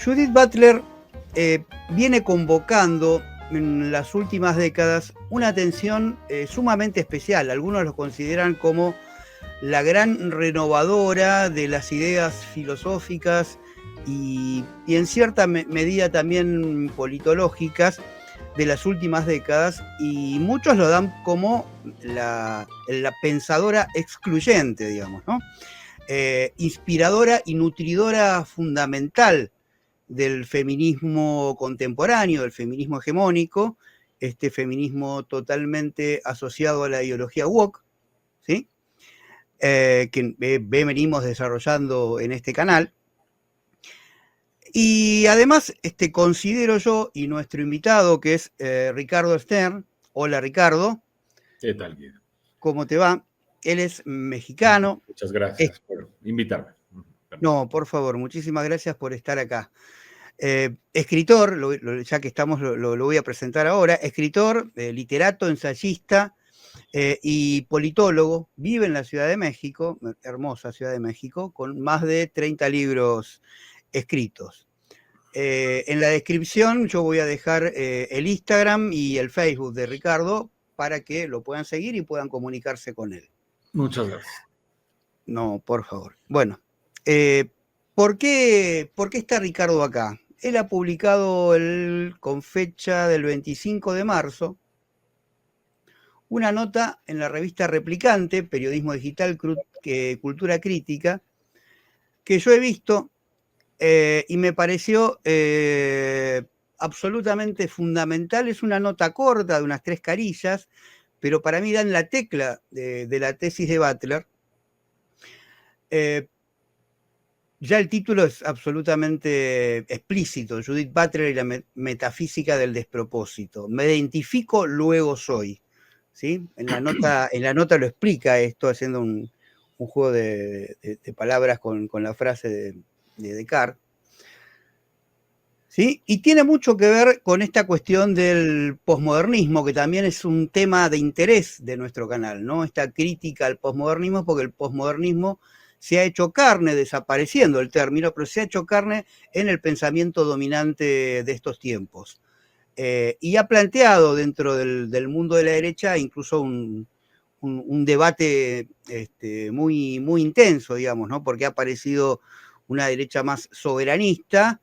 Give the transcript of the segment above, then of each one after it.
Judith Butler viene convocando en las últimas décadas una atención sumamente especial. Algunos lo consideran como la gran renovadora de las ideas filosóficas y en cierta medida también politológicas de las últimas décadas, y muchos lo dan como la pensadora excluyente, digamos, ¿no? Inspiradora y nutridora fundamental del feminismo contemporáneo, del feminismo hegemónico, este feminismo totalmente asociado a la ideología woke, ¿sí? Que venimos desarrollando en este canal. Y además considero yo, y nuestro invitado, que es Ricardo Stern. Hola, Ricardo. ¿Qué tal, Guido? ¿Cómo te va? Él es mexicano. Muchas gracias por invitarme. No, por favor, muchísimas gracias por estar acá. Escritor, ya que estamos, lo voy a presentar ahora. Escritor, literato, ensayista y politólogo. Vive en la Ciudad de México, hermosa Ciudad de México, con más de 30 libros escritos. En la descripción yo voy a dejar el Instagram y el Facebook de Ricardo para que lo puedan seguir y puedan comunicarse con él. Muchas gracias. No, por favor. Bueno, ¿por qué está Ricardo acá? Él ha publicado con fecha del 25 de marzo una nota en la revista Replicante, Periodismo Digital, Cultura Crítica, que yo he visto y me pareció absolutamente fundamental. Es una nota corta de unas 3 carillas, pero para mí dan la tecla de la tesis de Butler. Ya el título es absolutamente explícito: Judith Butler y la metafísica del despropósito. Me identifico, luego soy. ¿Sí? En la nota lo explica esto, haciendo un juego de palabras con la frase de Descartes. ¿Sí? Y tiene mucho que ver con esta cuestión del posmodernismo, que también es un tema de interés de nuestro canal, ¿no? Esta crítica al posmodernismo, porque el posmodernismo se ha hecho carne, desapareciendo el término, pero se ha hecho carne en el pensamiento dominante de estos tiempos. Y ha planteado dentro del mundo de la derecha incluso un debate muy, muy intenso, digamos, ¿no? Porque ha aparecido una derecha más soberanista,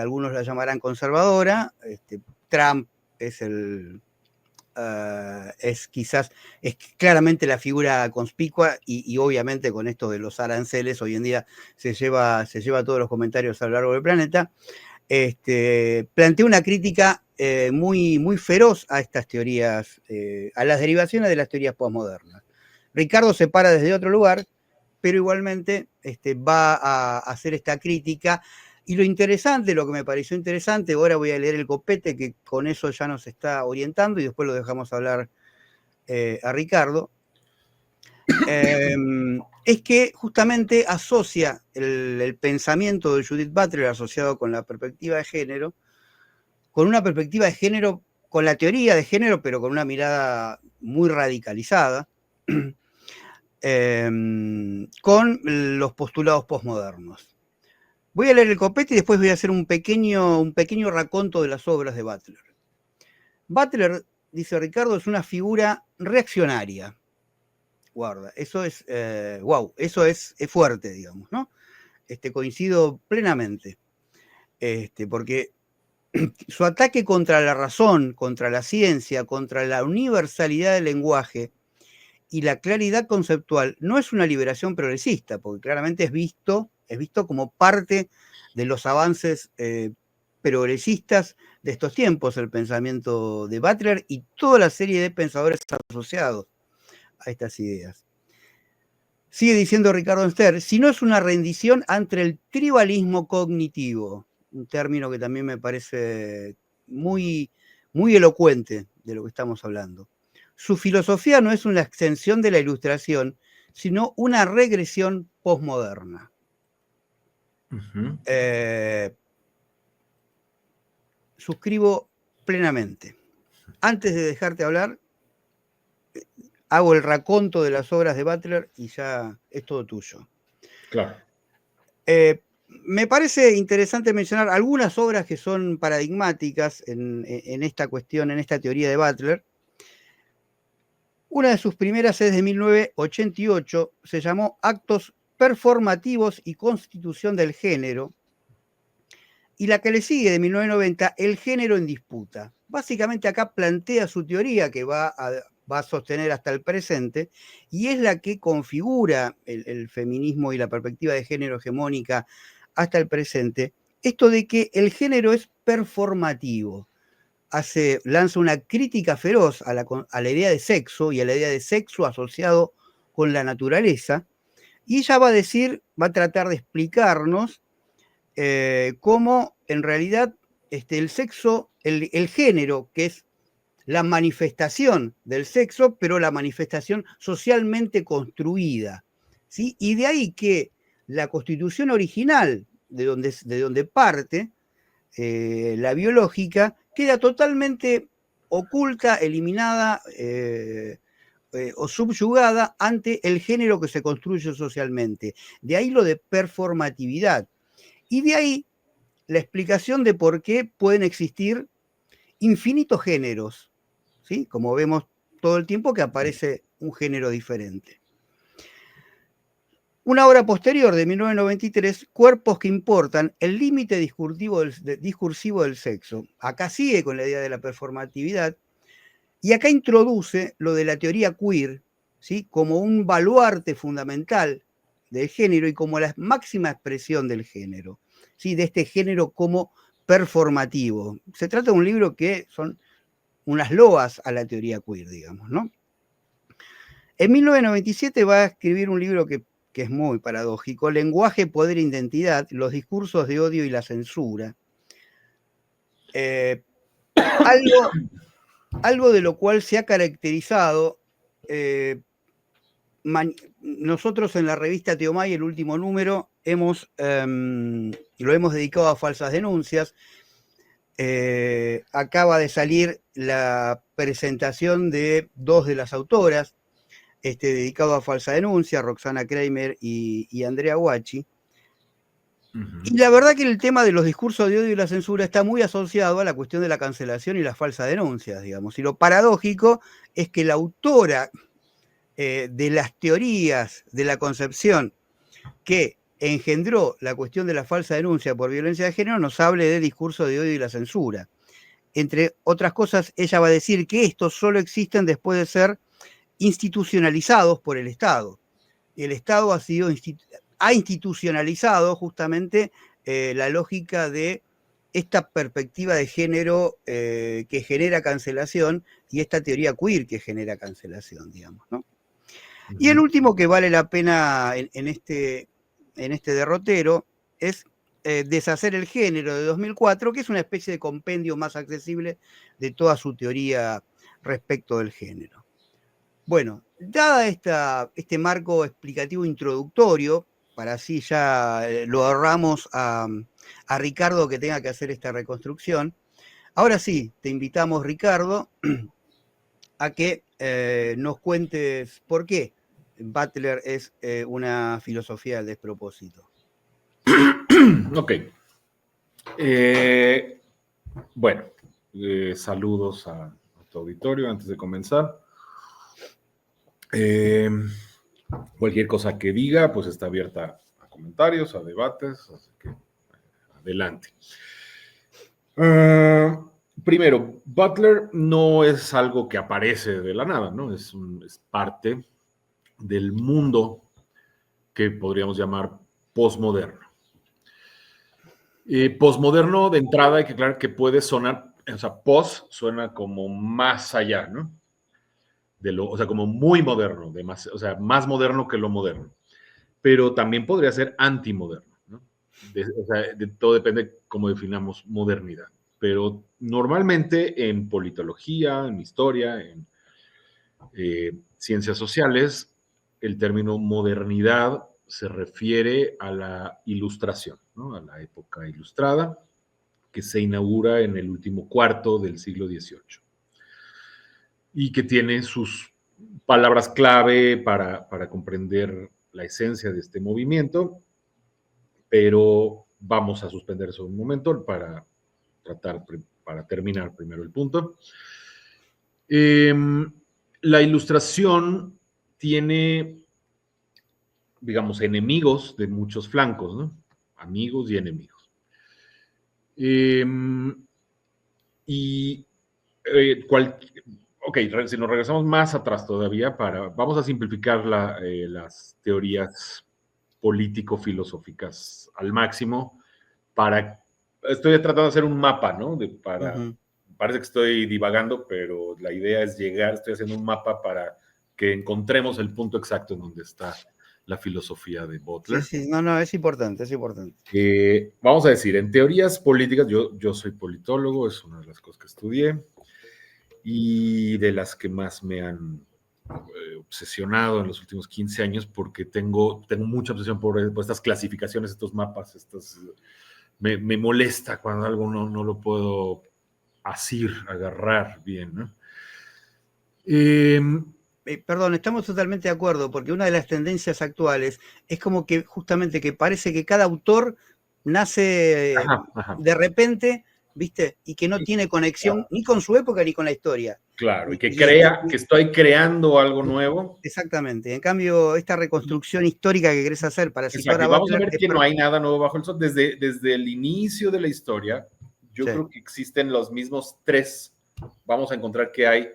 algunos la llamarán conservadora. Trump es es claramente la figura conspicua y obviamente con esto de los aranceles hoy en día se lleva todos los comentarios a lo largo del planeta. Plantea una crítica muy, muy feroz a estas teorías, a las derivaciones de las teorías postmodernas. Ricardo se para desde otro lugar, pero igualmente va a hacer esta crítica. Y lo interesante, lo que me pareció interesante, ahora voy a leer el copete, que con eso ya nos está orientando, y después lo dejamos hablar a Ricardo, es que justamente asocia el pensamiento de Judith Butler asociado con la perspectiva de género, con una perspectiva de género, con la teoría de género, pero con una mirada muy radicalizada, con los postulados postmodernos. Voy a leer el copete y después voy a hacer un pequeño raconto de las obras de Butler. Butler, dice Ricardo, es una figura reaccionaria. Guarda, eso es, wow, eso es fuerte, digamos, ¿no? Coincido plenamente, porque su ataque contra la razón, contra la ciencia, contra la universalidad del lenguaje y la claridad conceptual no es una liberación progresista, porque claramente es visto como parte de los avances progresistas de estos tiempos, el pensamiento de Butler y toda la serie de pensadores asociados a estas ideas. Sigue diciendo Ricardo Stern, si no es una rendición ante el tribalismo cognitivo, un término que también me parece muy, muy elocuente de lo que estamos hablando. Su filosofía no es una extensión de la Ilustración, sino una regresión posmoderna. Suscribo plenamente. Antes de dejarte hablar, hago el raconto de las obras de Butler y ya es todo tuyo. Claro. me parece interesante mencionar algunas obras que son paradigmáticas en esta cuestión, en esta teoría de Butler. Una de sus primeras es de 1988, se llamó Actos performativos y constitución del género, y la que le sigue de 1990, El género en disputa. Básicamente acá plantea su teoría que va a sostener hasta el presente, y es la que configura el feminismo y la perspectiva de género hegemónica hasta el presente, esto de que el género es performativo. Lanza una crítica feroz a la idea de sexo y a la idea de sexo asociado con la naturaleza, y ella va a decir, va a tratar de explicarnos cómo en realidad el sexo, el género, que es la manifestación del sexo, pero la manifestación socialmente construida, ¿sí? Y de ahí que la constitución original, de donde parte, la biológica, queda totalmente oculta, eliminada o subyugada ante el género que se construye socialmente. De ahí lo de performatividad. Y de ahí la explicación de por qué pueden existir infinitos géneros, ¿sí? Como vemos todo el tiempo que aparece un género diferente. Una obra posterior de 1993, Cuerpos que importan, el límite discursivo del sexo. Acá sigue con la idea de la performatividad y acá introduce lo de la teoría queer, ¿sí? Como un baluarte fundamental del género y como la máxima expresión del género, ¿sí? De este género como performativo. Se trata de un libro que son unas loas a la teoría queer, digamos, ¿no? En 1997 va a escribir un libro que es muy paradójico, Lenguaje, Poder e Identidad, los discursos de odio y la censura. Algo de lo cual se ha caracterizado, nosotros en la revista Teomay, el último número, lo hemos dedicado a falsas denuncias. Acaba de salir la presentación de dos de las autoras, dedicado a falsa denuncia, Roxana Kramer y Andrea Guacci. Y la verdad que el tema de los discursos de odio y la censura está muy asociado a la cuestión de la cancelación y las falsas denuncias, digamos. Y lo paradójico es que la autora de las teorías de la concepción que engendró la cuestión de la falsa denuncia por violencia de género nos hable de discurso de odio y la censura. Entre otras cosas, ella va a decir que estos solo existen después de ser institucionalizados por el Estado. El Estado ha institucionalizado justamente la lógica de esta perspectiva de género que genera cancelación y esta teoría queer que genera cancelación, digamos, ¿no? Y el último que vale la pena en este derrotero es Deshacer el género, de 2004, que es una especie de compendio más accesible de toda su teoría respecto del género. Bueno, dada este marco explicativo introductorio, para así ya lo ahorramos a Ricardo que tenga que hacer esta reconstrucción, ahora sí, te invitamos, Ricardo, a que nos cuentes por qué Butler es una filosofía del despropósito. Ok. Bueno, saludos a tu auditorio antes de comenzar. Cualquier cosa que diga, pues está abierta a comentarios, a debates, así que adelante. Primero, Butler no es algo que aparece de la nada, ¿no? Es parte del mundo que podríamos llamar posmoderno. Posmoderno, de entrada, hay que aclarar que puede sonar, o sea, post suena como más allá, ¿no? O sea, como muy moderno, o sea, más moderno que lo moderno. Pero también podría ser antimoderno, ¿no? O sea, todo depende cómo definamos modernidad. Pero normalmente en politología, en historia, en ciencias sociales, el término modernidad se refiere a la ilustración, ¿no? A la época ilustrada, que se inaugura en el último cuarto del siglo XVIII y que tiene sus palabras clave para comprender la esencia de este movimiento, pero vamos a suspender eso un momento para para terminar primero el punto. La ilustración tiene, digamos, enemigos de muchos flancos, ¿no? Amigos y enemigos. Y ok, si nos regresamos más atrás todavía, vamos a simplificar las teorías político-filosóficas al máximo. Estoy tratando de hacer un mapa, ¿no? Parece que estoy divagando, pero la idea es estoy haciendo un mapa para que encontremos el punto exacto en donde está la filosofía de Butler. Sí, no, es importante, es importante. Vamos a decir, en teorías políticas, yo soy politólogo, es una de las cosas que estudié y de las que más me han obsesionado en los últimos 15 años porque tengo mucha obsesión por estas clasificaciones, estos mapas, me molesta cuando algo no lo puedo agarrar bien, ¿no? Perdón, estamos totalmente de acuerdo, porque una de las tendencias actuales es como que justamente que parece que cada autor nace de repente, ¿viste? Y que no tiene conexión ni con su época ni con la historia. Claro, y que crea que estoy creando algo nuevo. Exactamente. En cambio, esta reconstrucción histórica que querés hacer para situar a vamos a ver que no hay nada nuevo bajo el sol. Desde el inicio de la historia, yo creo que existen los mismos tres. Vamos a encontrar que hay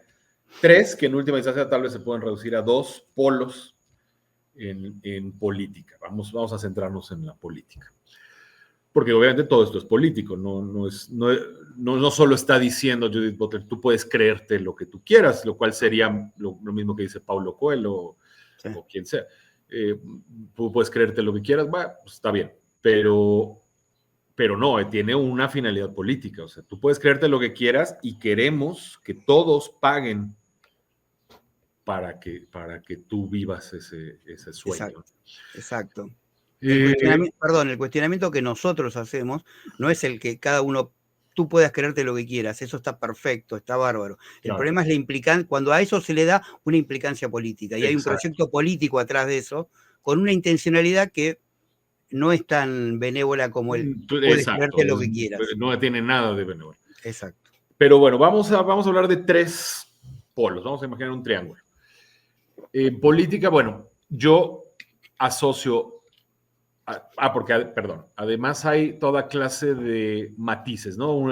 tres que en última instancia tal vez se pueden reducir a dos polos en política. Vamos a centrarnos en la política. Porque obviamente todo esto es político, no solo está diciendo Judith Butler, tú puedes creerte lo que tú quieras, lo cual sería lo mismo que dice Paulo Coelho o quien sea. Tú puedes creerte lo que quieras, pues está bien, pero no, tiene una finalidad política. O sea, tú puedes creerte lo que quieras y queremos que todos paguen para que tú vivas ese sueño. Exacto. El cuestionamiento que nosotros hacemos no es el que cada uno, tú puedas creerte lo que quieras, eso está perfecto, está bárbaro. El problema es la implicancia, cuando a eso se le da una implicancia política y hay un proyecto político atrás de eso, con una intencionalidad que no es tan benévola como el puedes creerte lo que quieras. No tiene nada de benévola. Exacto. Pero bueno, vamos a hablar de tres polos, vamos a imaginar un triángulo. En política, bueno, yo asocio... perdón, además hay toda clase de matices, ¿no?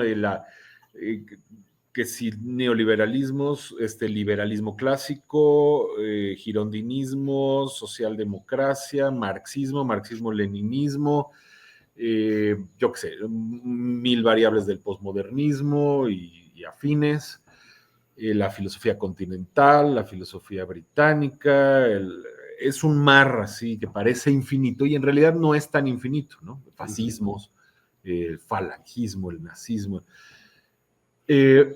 Que si neoliberalismos, liberalismo clásico, girondinismo, socialdemocracia, marxismo-leninismo, yo qué sé, 1000 variables del posmodernismo y afines, la filosofía continental, la filosofía británica, es un mar así que parece infinito y en realidad no es tan infinito, ¿no? Fascismos, el falangismo, el nazismo.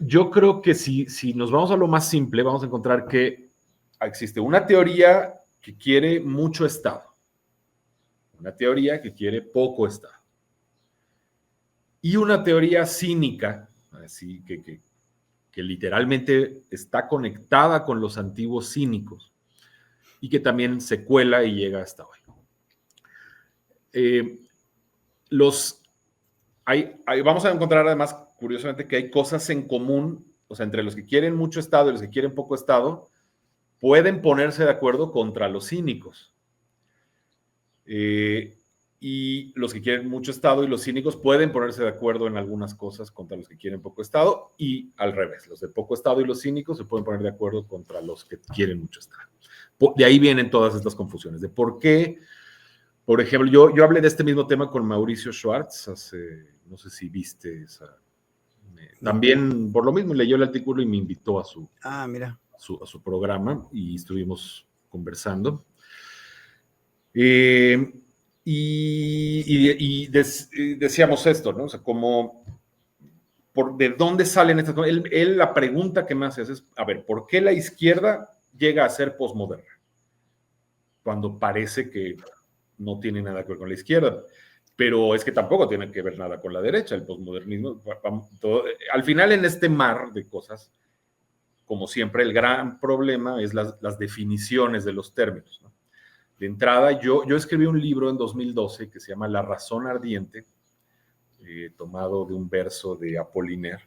Yo creo que si nos vamos a lo más simple, vamos a encontrar que existe una teoría que quiere mucho Estado, una teoría que quiere poco Estado y una teoría cínica, así que literalmente está conectada con los antiguos cínicos y que también se cuela y llega hasta hoy. Vamos a encontrar además, curiosamente, que hay cosas en común, o sea, entre los que quieren mucho Estado y los que quieren poco Estado, pueden ponerse de acuerdo contra los cínicos. Y los que quieren mucho Estado y los cínicos pueden ponerse de acuerdo en algunas cosas contra los que quieren poco Estado y al revés, los de poco Estado y los cínicos se pueden poner de acuerdo contra los que quieren mucho Estado. De ahí vienen todas estas confusiones, de por qué, por ejemplo, yo hablé de este mismo tema con Mauricio Schwartz, no sé si viste esa, también por lo mismo leyó el artículo y me invitó a su programa y estuvimos conversando. Y decíamos esto, ¿no? O sea, como, ¿de dónde salen estas cosas? Él la pregunta que me hace es, a ver, ¿por qué la izquierda llega a ser posmoderna? Cuando parece que no tiene nada que ver con la izquierda. Pero es que tampoco tiene que ver nada con la derecha, el posmodernismo. Al final, en este mar de cosas, como siempre, el gran problema es las definiciones de los términos, ¿no? De entrada, yo escribí un libro en 2012 que se llama La razón ardiente, tomado de un verso de Apollinaire,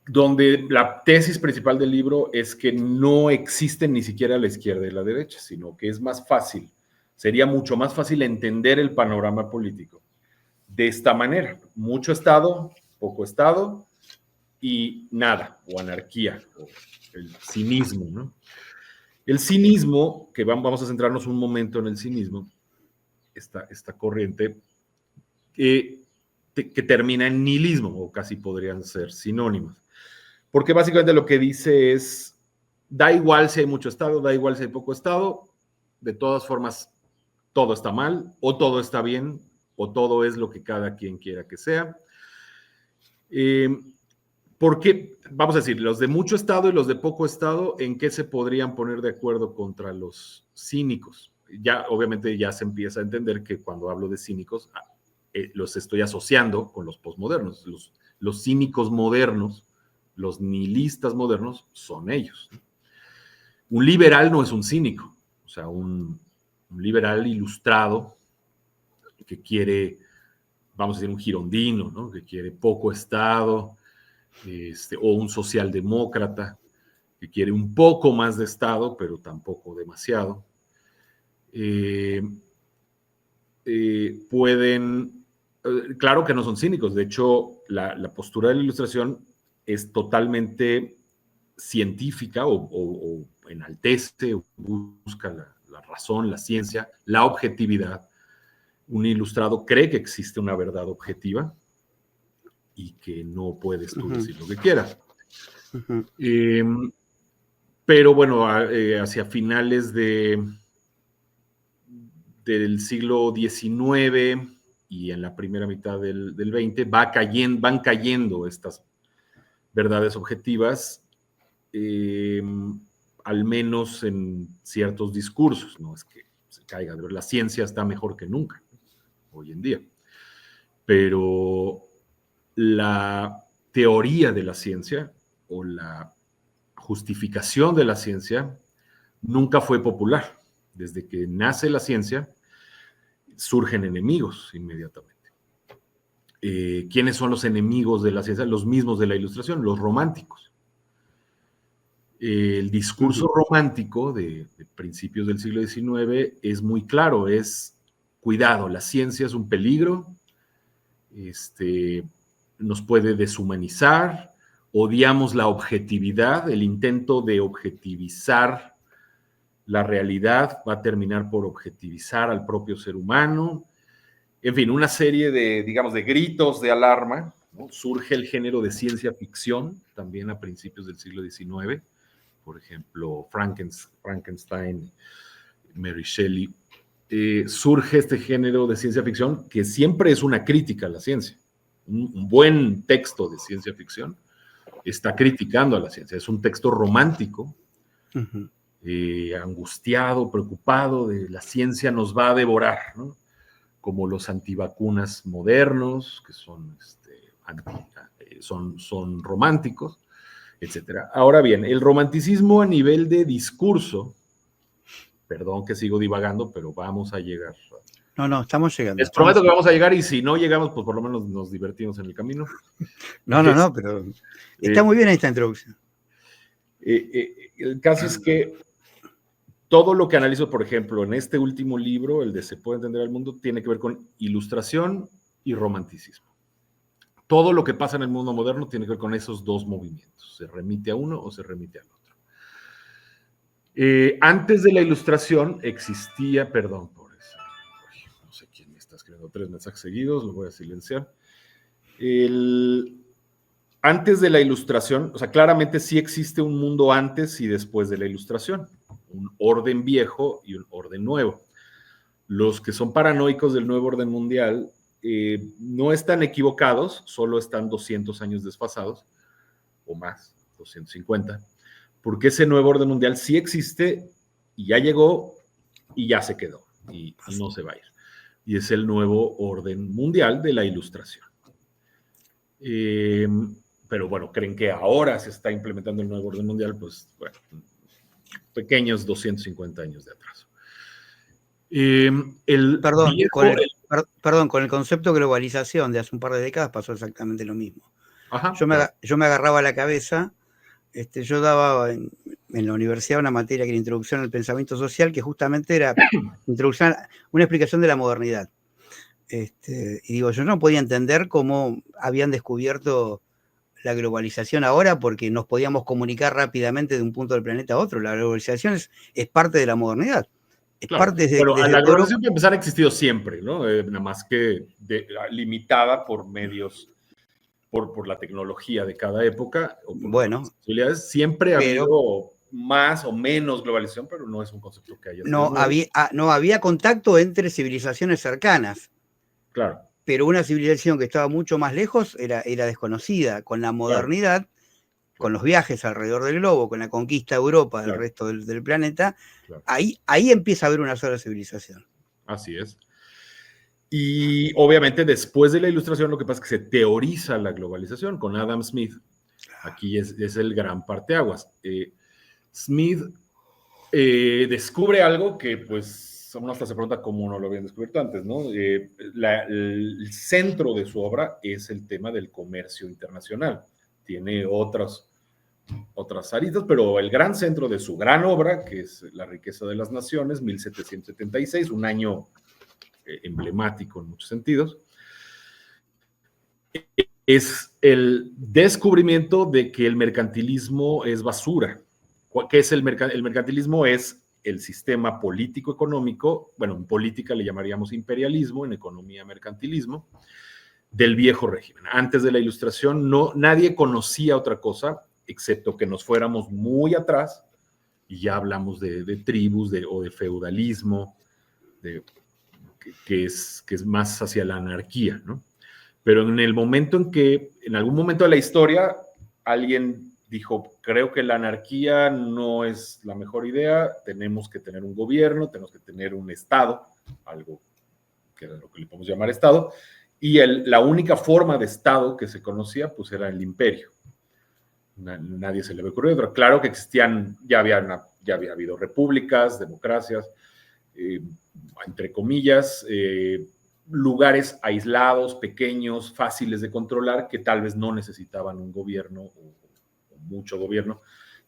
donde la tesis principal del libro es que no existen ni siquiera la izquierda y la derecha, sino que es más fácil, sería mucho más fácil entender el panorama político de esta manera: mucho Estado, poco Estado y nada, o anarquía, o el cinismo, ¿no? El cinismo, que vamos a centrarnos un momento en el cinismo, esta corriente, que termina en nihilismo, o casi podrían ser sinónimos. Porque básicamente lo que dice es, da igual si hay mucho Estado, da igual si hay poco Estado, de todas formas, todo está mal, o todo está bien, o todo es lo que cada quien quiera que sea. Porque, vamos a decir, los de mucho Estado y los de poco Estado, ¿en qué se podrían poner de acuerdo contra los cínicos? Ya, obviamente, ya se empieza a entender que cuando hablo de cínicos, los estoy asociando con los posmodernos. Los cínicos modernos, los nihilistas modernos, son ellos. Un liberal no es un cínico, o sea, un liberal ilustrado que quiere, vamos a decir, un girondino, ¿no? Que quiere poco Estado, o un socialdemócrata que quiere un poco más de Estado, pero tampoco demasiado. Pueden, claro que no son cínicos, de hecho, la postura de la Ilustración es totalmente científica, o enaltece, o busca la razón, la ciencia, la objetividad. Un ilustrado cree que existe una verdad objetiva y que no puedes tú decir lo que quieras. Pero bueno, hacia finales del siglo XIX y en la primera mitad del XX van cayendo estas verdades objetivas, al menos en ciertos discursos. No es que se caiga, la ciencia está mejor que nunca hoy en día, pero la teoría de la ciencia o la justificación de la ciencia nunca fue popular. Desde que nace la ciencia, surgen enemigos inmediatamente. ¿Quiénes son los enemigos de la ciencia? Los mismos de la Ilustración, los románticos. El discurso romántico de principios del siglo XIX es muy claro, es cuidado, la ciencia es un peligro, nos puede deshumanizar, odiamos la objetividad, el intento de objetivizar la realidad va a terminar por objetivizar al propio ser humano. En fin, una serie de, digamos, de gritos de alarma, ¿no? Surge el género de ciencia ficción, también a principios del siglo XIX, por ejemplo, Frankenstein, Mary Shelley. Surge este género de ciencia ficción que siempre es una crítica a la ciencia. Un buen texto de ciencia ficción está criticando a la ciencia. Es un texto romántico, angustiado, preocupado, de la ciencia nos va a devorar, ¿no? Como los antivacunas modernos, que son románticos, etc. Ahora bien, el romanticismo a nivel de discurso, perdón que sigo divagando, pero vamos a llegar. No, estamos llegando. Les prometo que vamos a llegar, y si no llegamos, pues por lo menos nos divertimos en el camino. No, pero está muy bien esta introducción. El caso es que todo lo que analizo, por ejemplo, en este último libro, el de Se puede entender al mundo, tiene que ver con ilustración y romanticismo. Todo lo que pasa en el mundo moderno tiene que ver con esos dos movimientos. Se remite a uno o se remite al otro. Antes de la ilustración existía, perdón por eso, no sé quién me está escribiendo 3 mensajes seguidos, lo voy a silenciar. Antes de la ilustración, o sea, claramente sí existe un mundo antes y después de la ilustración, un orden viejo y un orden nuevo. Los que son paranoicos del nuevo orden mundial no están equivocados, solo están 200 años desfasados, o más, 250, porque ese nuevo orden mundial sí existe y ya llegó y ya se quedó y no se va a ir. Y es el nuevo orden mundial de la ilustración. Pero bueno, creen que ahora se está implementando el nuevo orden mundial, pues bueno, pequeños 250 años de atraso. Perdón, viejo, Perdón, con el concepto de globalización de hace un par de décadas pasó exactamente lo mismo. Ajá, Yo me agarraba la cabeza, yo daba en la universidad una materia que era Introducción al Pensamiento Social, que justamente era una explicación de la modernidad. Y digo, yo no podía entender cómo habían descubierto la globalización ahora porque nos podíamos comunicar rápidamente de un punto del planeta a otro. La globalización es parte de la modernidad. Es claro. parte Bueno, desde la Europa. globalización para empezar ha existido siempre, ¿no? Nada más que limitada por medios, por la tecnología de cada época o por las Bueno, posibilidades. Siempre ha pero habido más o menos globalización, pero no es un concepto que haya sido nuevo. no había contacto entre civilizaciones cercanas. Claro, Pero una civilización que estaba mucho más lejos era desconocida. Con la claro, modernidad, con claro, los viajes alrededor del globo, con la conquista de Europa del claro, resto del planeta, claro. ahí empieza a haber una sola civilización. Así es. Y obviamente después de la ilustración lo que pasa es que se teoriza la globalización con Adam Smith. Aquí es el gran parteaguas. Smith descubre algo que pues uno hasta se pregunta cómo no lo habían descubierto antes, ¿no? El centro de su obra es el tema del comercio internacional. Tiene otras aristas, pero el gran centro de su gran obra, que es La riqueza de las naciones, 1776, un año emblemático en muchos sentidos, es el descubrimiento de que el mercantilismo es basura. ¿Qué es el mercantilismo? Es el sistema político-económico, bueno, en política le llamaríamos imperialismo, en economía mercantilismo, del viejo régimen. Antes de la ilustración nadie conocía otra cosa, excepto que nos fuéramos muy atrás, y ya hablamos de tribus o de feudalismo, que es más hacia la anarquía, ¿no? Pero en el momento en algún momento de la historia, alguien dijo, creo que la anarquía no es la mejor idea, tenemos que tener un gobierno, tenemos que tener un Estado, algo que era lo que le podemos llamar Estado, y la única forma de Estado que se conocía, pues era el imperio. Nadie se le había ocurrido, pero claro que existían, ya había habido repúblicas, democracias, entre comillas, lugares aislados, pequeños, fáciles de controlar, que tal vez no necesitaban un gobierno o mucho gobierno.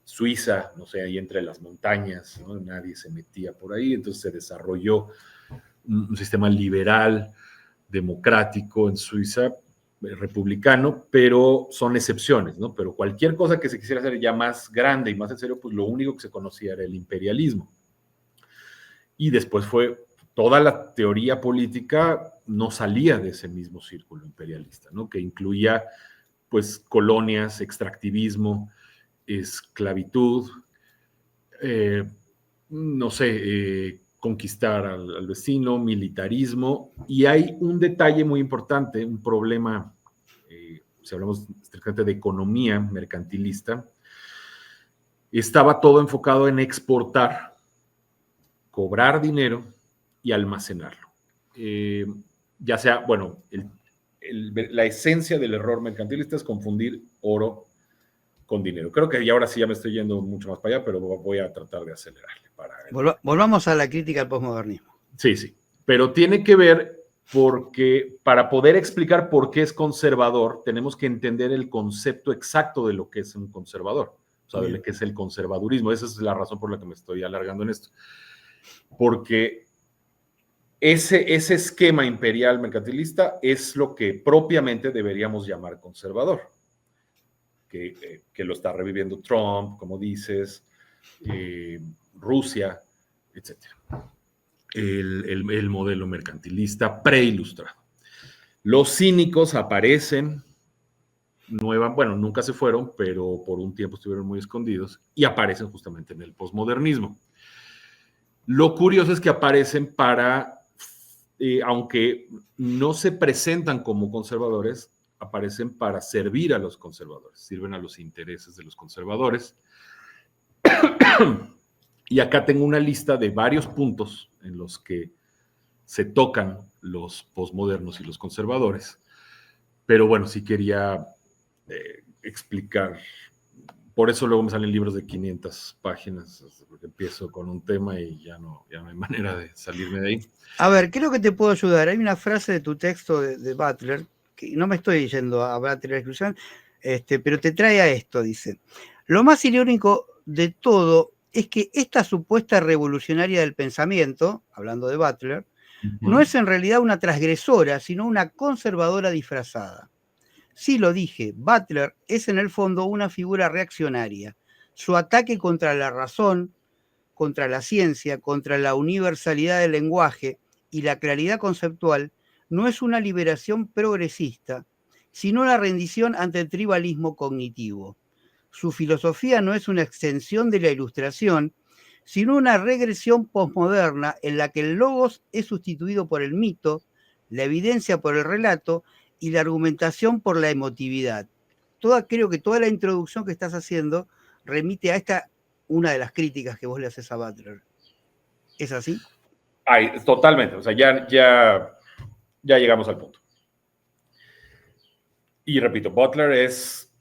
Suiza, no sé, ahí entre las montañas, ¿no? Nadie se metía por ahí, entonces se desarrolló un sistema liberal, democrático en Suiza, republicano, pero son excepciones, ¿no? Pero cualquier cosa que se quisiera hacer ya más grande y más en serio, pues lo único que se conocía era el imperialismo. Y después fue toda la teoría política no salía de ese mismo círculo imperialista, ¿no? Que incluía pues colonias, extractivismo, esclavitud, no sé, conquistar al vecino, militarismo. Y hay un detalle muy importante, un problema, si hablamos estrictamente de economía mercantilista, estaba todo enfocado en exportar, cobrar dinero y almacenarlo. Ya sea, bueno, la esencia del error mercantilista es confundir oro con dinero. Creo que ahora sí ya me estoy yendo mucho más para allá, pero voy a tratar de acelerarle. Volvamos a la crítica al posmodernismo. Sí, sí, pero tiene que ver porque para poder explicar por qué es conservador, tenemos que entender el concepto exacto de lo que es un conservador, o sea, de lo que es el conservadurismo. Esa es la razón por la que me estoy alargando en esto. Porque ese esquema imperial mercantilista es lo que propiamente deberíamos llamar conservador, que lo está reviviendo Trump, como dices, Rusia, etc. El modelo mercantilista preilustrado. Los cínicos aparecen, bueno, nunca se fueron, pero por un tiempo estuvieron muy escondidos y aparecen justamente en el posmodernismo. Lo curioso es que aparecen aunque no se presentan como conservadores, aparecen para servir a los conservadores, sirven a los intereses de los conservadores. Y acá tengo una lista de varios puntos en los que se tocan los posmodernos y los conservadores. Pero bueno, sí quería explicar Por eso luego me salen libros de 500 páginas, porque empiezo con un tema y ya no hay manera de salirme de ahí. A ver, creo que te puedo ayudar. Hay una frase de tu texto de Butler, que no me estoy yendo a Butler exclusión, pero te trae a esto, dice. Lo más irónico de todo es que esta supuesta revolucionaria del pensamiento, hablando de Butler, no es en realidad una transgresora, sino una conservadora disfrazada. Sí lo dije, Butler es en el fondo una figura reaccionaria. Su ataque contra la razón, contra la ciencia, contra la universalidad del lenguaje y la claridad conceptual no es una liberación progresista, sino la rendición ante el tribalismo cognitivo. Su filosofía no es una extensión de la Ilustración, sino una regresión posmoderna en la que el logos es sustituido por el mito, la evidencia por el relato y la argumentación por la emotividad. Creo que toda la introducción que estás haciendo remite a esta, una de las críticas que vos le haces a Butler. ¿Es así? Ay, totalmente, o sea, ya llegamos al punto. Y repito, Butler es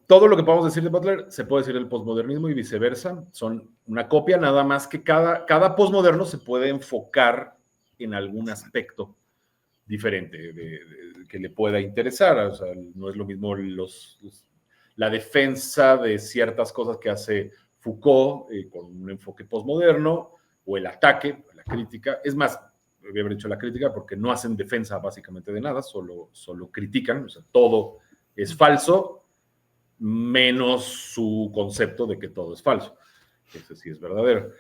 todo lo que podemos decir de Butler se puede decir del posmodernismo y viceversa. Son una copia, nada más que cada posmoderno se puede enfocar en algún aspecto diferente que le pueda interesar. O sea, no es lo mismo la defensa de ciertas cosas que hace Foucault con un enfoque posmoderno, o el ataque, la crítica. Es más, voy a haber hecho la crítica porque no hacen defensa básicamente de nada, solo critican. O sea, todo es falso, menos su concepto de que todo es falso. Ese sí es verdadero.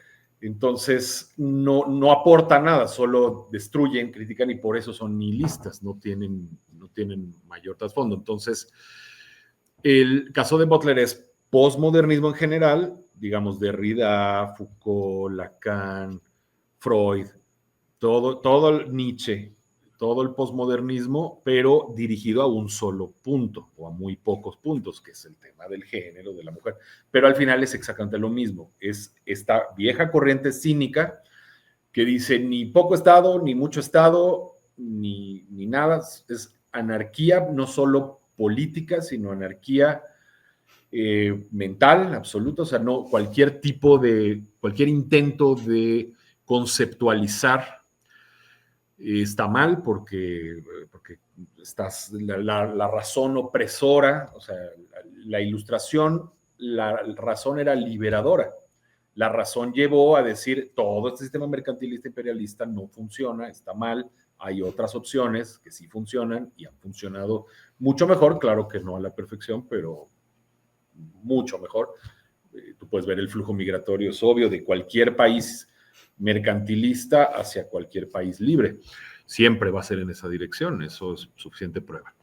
Entonces, no aporta nada, solo destruyen, critican y por eso son nihilistas, no tienen mayor trasfondo. Entonces, el caso de Butler es posmodernismo en general, digamos Derrida, Foucault, Lacan, Freud, todo Nietzsche, todo el posmodernismo, pero dirigido a un solo punto o a muy pocos puntos, que es el tema del género, de la mujer. Pero al final es exactamente lo mismo. Es esta vieja corriente cínica que dice ni poco Estado, ni mucho Estado, ni nada. Es anarquía, no solo política, sino anarquía mental, absoluta. O sea, no cualquier intento de conceptualizar está mal porque la razón opresora, o sea, la Ilustración, la razón era liberadora. La razón llevó a decir todo este sistema mercantilista imperialista no funciona, está mal, hay otras opciones que sí funcionan y han funcionado mucho mejor, claro que no a la perfección, pero mucho mejor. Tú puedes ver el flujo migratorio, es obvio, de cualquier país mercantilista hacia cualquier país libre. Siempre va a ser en esa dirección, eso es suficiente prueba.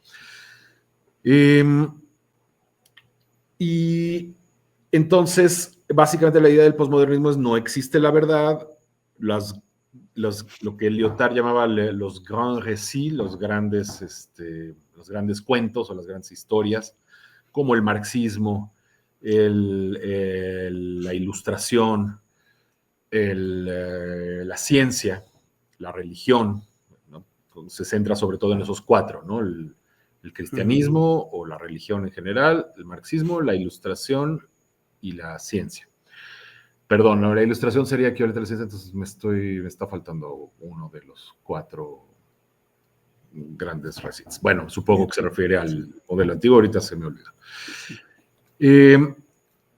Y entonces, básicamente la idea del posmodernismo es no existe la verdad, lo que Lyotard llamaba los grands récits, los grandes cuentos o las grandes historias, como el marxismo, la Ilustración, la ciencia, la religión, ¿no? Se centra sobre todo en esos cuatro, ¿no? El cristianismo o la religión en general, el marxismo, la Ilustración y la ciencia. Perdón, la Ilustración sería que ahorita la ciencia, entonces me está faltando uno de los cuatro grandes récits. Bueno, supongo que se refiere al modelo antiguo, ahorita se me olvidó.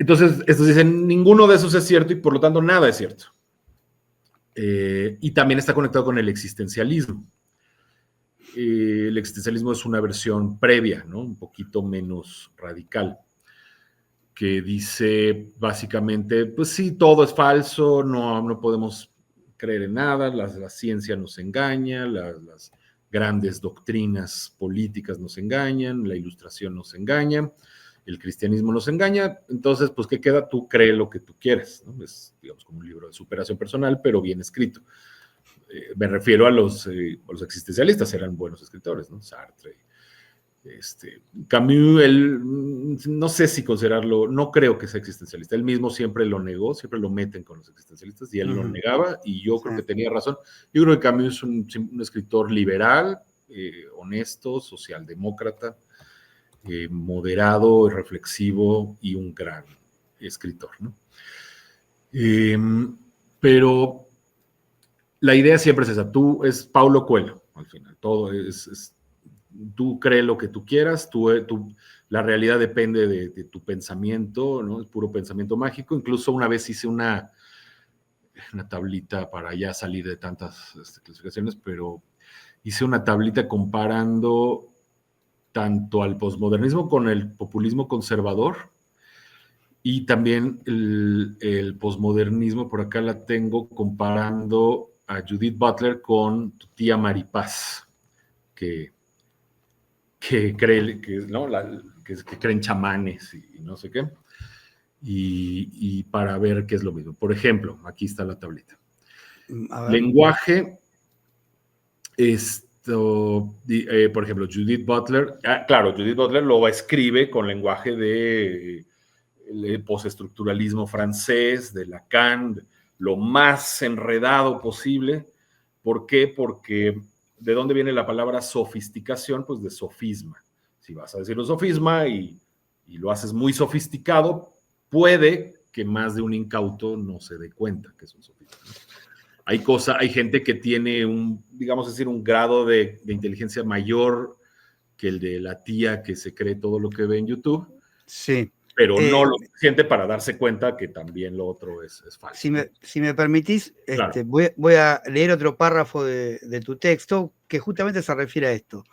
Entonces, estos dicen, ninguno de esos es cierto y por lo tanto nada es cierto. Y también está conectado con el existencialismo. El existencialismo es una versión previa, ¿no? Un poquito menos radical, que dice básicamente, pues sí, todo es falso, no podemos creer en nada, la ciencia nos engaña, las grandes doctrinas políticas nos engañan, la Ilustración nos engaña, el cristianismo nos engaña, entonces, pues, ¿qué queda? Tú cree lo que tú quieres, ¿no? Es, digamos, como un libro de superación personal, pero bien escrito. Me refiero a los existencialistas, eran buenos escritores, ¿no? Sartre, Camus, él, no sé si considerarlo, no creo que sea existencialista, él mismo siempre lo negó, siempre lo meten con los existencialistas y él lo negaba y yo creo que tenía razón. Yo creo que Camus es un escritor liberal, honesto, socialdemócrata, moderado, reflexivo y un gran escritor, ¿no? Pero la idea siempre es esa, es Paulo Coelho, al final, todo tú crees lo que tú quieras, la realidad depende de tu pensamiento, ¿no? Es puro pensamiento mágico. Incluso una vez hice una tablita para ya salir de tantas clasificaciones, pero hice una tablita comparando tanto al posmodernismo con el populismo conservador y también el posmodernismo, por acá la tengo, comparando a Judith Butler con tu tía Maripaz, que cree que creen chamanes y no sé qué, y para ver qué es lo mismo. Por ejemplo, aquí está la tablita. Lenguaje, por ejemplo, Judith Butler, claro, Judith Butler lo escribe con lenguaje de postestructuralismo francés, de Lacan, lo más enredado posible. ¿Por qué? Porque ¿de dónde viene la palabra sofisticación? Pues de sofisma. Si vas a decir un sofisma y lo haces muy sofisticado, puede que más de un incauto no se dé cuenta que es un sofisma, ¿no? Hay gente que tiene un grado de inteligencia mayor que el de la tía que se cree todo lo que ve en YouTube. Sí. Pero no lo suficiente para darse cuenta que también lo otro es falso. Si me permitís, claro. voy a leer otro párrafo de tu texto que justamente se refiere a esto.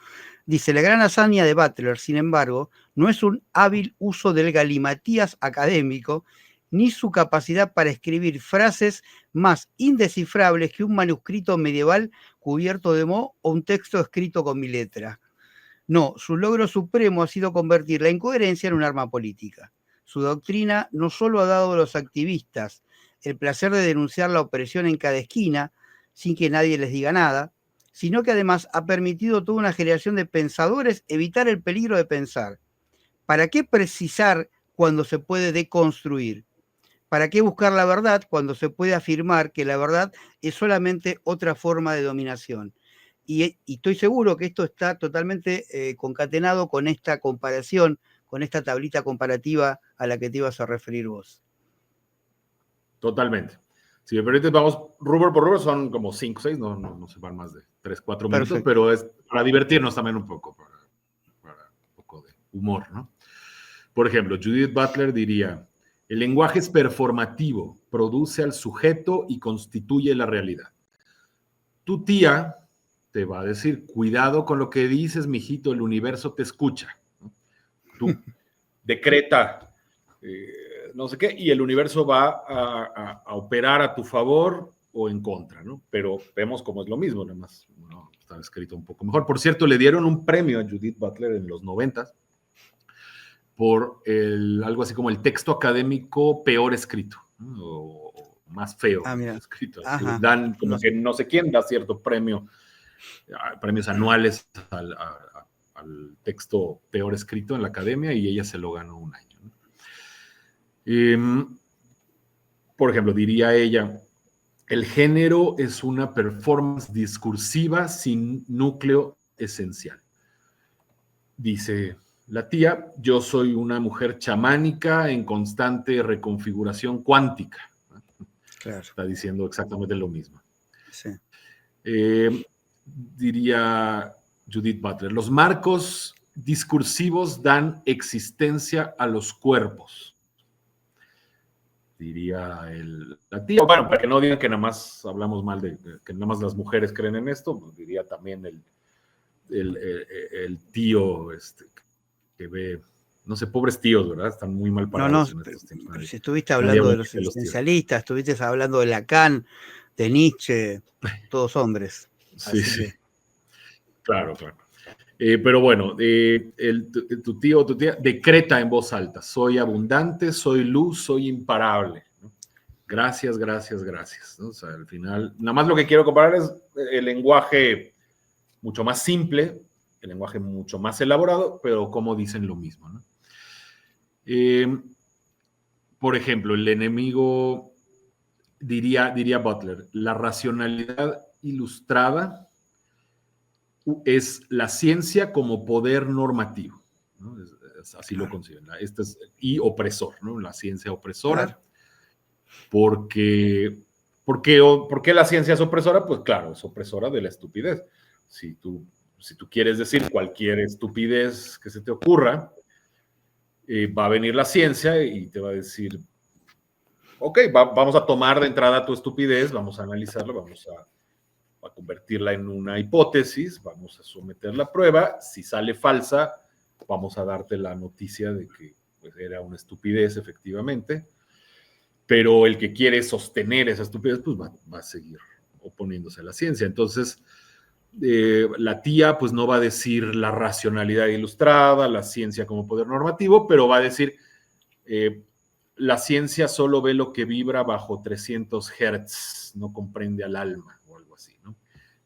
Dice, la gran hazaña de Butler, sin embargo, no es un hábil uso del galimatías académico, ni su capacidad para escribir frases más indescifrables que un manuscrito medieval cubierto de moho o un texto escrito con mi letra. No, su logro supremo ha sido convertir la incoherencia en un arma política. Su doctrina no solo ha dado a los activistas el placer de denunciar la opresión en cada esquina, sin que nadie les diga nada, sino que además ha permitido a toda una generación de pensadores evitar el peligro de pensar. ¿Para qué precisar cuando se puede deconstruir? ¿Para qué buscar la verdad cuando se puede afirmar que la verdad es solamente otra forma de dominación? Y estoy seguro que esto está totalmente concatenado con esta comparación, con esta tablita comparativa a la que te ibas a referir vos. Totalmente. Si me permites, vamos rubro por rubro, son como 5 o 6, no se van más de 3, 4 minutos, pero es para divertirnos también un poco, para un poco de humor, ¿no? Por ejemplo, Judith Butler diría, el lenguaje es performativo, produce al sujeto y constituye la realidad. Tu tía te va a decir, cuidado con lo que dices, mijito, el universo te escucha, ¿no? Tú decreta no sé qué, y el universo va a operar a tu favor o en contra, ¿no? Pero vemos cómo es lo mismo, nada más, ¿no? Está escrito un poco mejor. Por cierto, le dieron un premio a Judith Butler en los 90 por algo así como el texto académico peor escrito, ¿no? O más feo escrito. Dan como que no sé quién da cierto premio, premios anuales al texto peor escrito en la academia, y ella se lo ganó un año, ¿no? Por ejemplo, diría ella, el género es una performance discursiva sin núcleo esencial. Dice la tía, yo soy una mujer chamánica en constante reconfiguración cuántica. Claro. Está diciendo exactamente lo mismo. Sí. Diría Judith Butler, los marcos discursivos dan existencia a los cuerpos. Diría la tía, bueno, para que no digan que nada más hablamos mal que nada más las mujeres creen en esto, pues diría también el tío que ve, no sé, pobres tíos, ¿verdad? Están muy mal parados en estos tiempos. Pero si estuviste hablando de los existencialistas, estuviste hablando de Lacan, de Nietzsche, todos hombres. Sí, sí. Claro. Pero bueno, tu tío o tu tía decreta en voz alta, soy abundante, soy luz, soy imparable, ¿no? Gracias, ¿no? O sea, al final, nada más lo que quiero comparar es el lenguaje mucho más simple, el lenguaje mucho más elaborado, pero como dicen lo mismo, ¿no? Por ejemplo, el enemigo, diría Butler, la racionalidad ilustrada es la ciencia como poder normativo, ¿no? O así lo conciben. Y opresor, ¿no? La ciencia opresora. Claro. ¿Por qué la ciencia es opresora? Pues claro, es opresora de la estupidez. Si tú quieres decir cualquier estupidez que se te ocurra, va a venir la ciencia y te va a decir, ok, vamos a tomar de entrada tu estupidez, vamos a analizarla, vamos a convertirla en una hipótesis, vamos a someterla a prueba. Si sale falsa, vamos a darte la noticia de que pues, era una estupidez, efectivamente. Pero el que quiere sostener esa estupidez, pues va a seguir oponiéndose a la ciencia. Entonces, la tía, pues no va a decir la racionalidad ilustrada, la ciencia como poder normativo, pero va a decir, la ciencia solo ve lo que vibra bajo 300 Hz, no comprende al alma, o algo así, ¿no?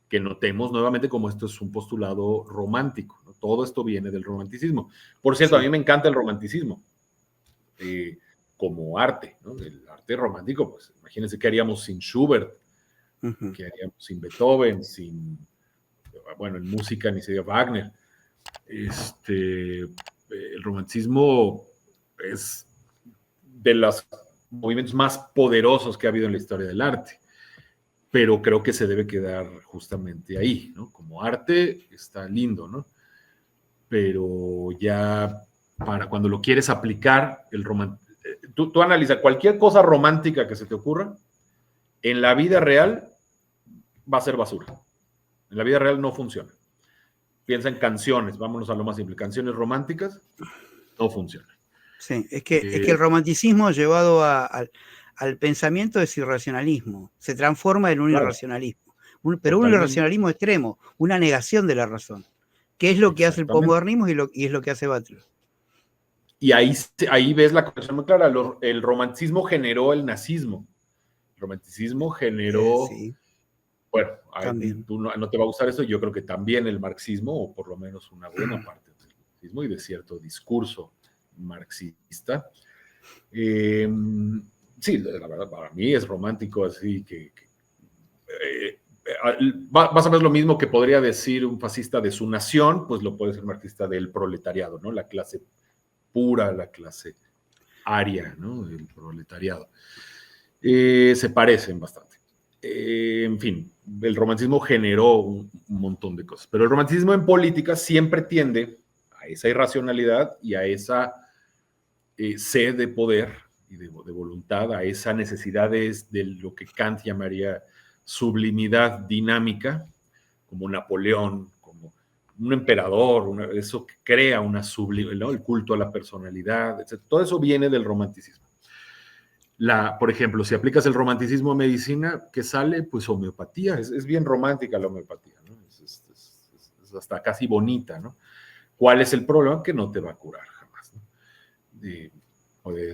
Que notemos nuevamente como esto es un postulado romántico, ¿no? Todo esto viene del romanticismo. Por cierto, sí. A mí me encanta el romanticismo. Como arte, ¿no? El arte romántico, pues imagínense qué haríamos sin Schubert, qué haríamos sin Beethoven, bueno, en música ni se diga Wagner. El romanticismo es de los movimientos más poderosos que ha habido en la historia del arte, pero creo que se debe quedar justamente ahí, ¿no? Como arte está lindo, ¿no? Pero ya para cuando lo quieres aplicar, el romanticismo, tú analiza cualquier cosa romántica que se te ocurra, en la vida real va a ser basura. En la vida real no funciona. Piensa en canciones, vámonos a lo más simple. Canciones románticas no funcionan. Sí, es que el romanticismo llevado al pensamiento es irracionalismo. Se transforma en un irracionalismo. Pero un irracionalismo extremo, una negación de la razón. Que es lo que hace el posmodernismo y es lo que hace Butler. Y ahí ves la conexión muy clara. El romanticismo generó el nazismo. El romanticismo generó... Sí. Bueno, tú no te va a gustar eso. Yo creo que también el marxismo, o por lo menos una buena parte del marxismo y de cierto discurso marxista. Sí, la verdad, para mí es romántico así que vas a ver lo mismo que podría decir un fascista de su nación, pues lo puede ser marxista del proletariado, ¿no? La clase pura, la clase aria, ¿no? El proletariado. Se parecen bastante. En fin, el romanticismo generó un montón de cosas, pero el romanticismo en política siempre tiende a esa irracionalidad y a esa sed de poder y de voluntad, a esa necesidad de lo que Kant llamaría sublimidad dinámica, como Napoleón, como un emperador, eso que crea una sublimidad, ¿no? El culto a la personalidad, etc. Todo eso viene del romanticismo. Por ejemplo, si aplicas el romanticismo a medicina, ¿qué sale? Pues homeopatía. Es bien romántica la homeopatía, ¿no? Es hasta casi bonita, ¿no? ¿Cuál es el problema? Que no te va a curar jamás, ¿no?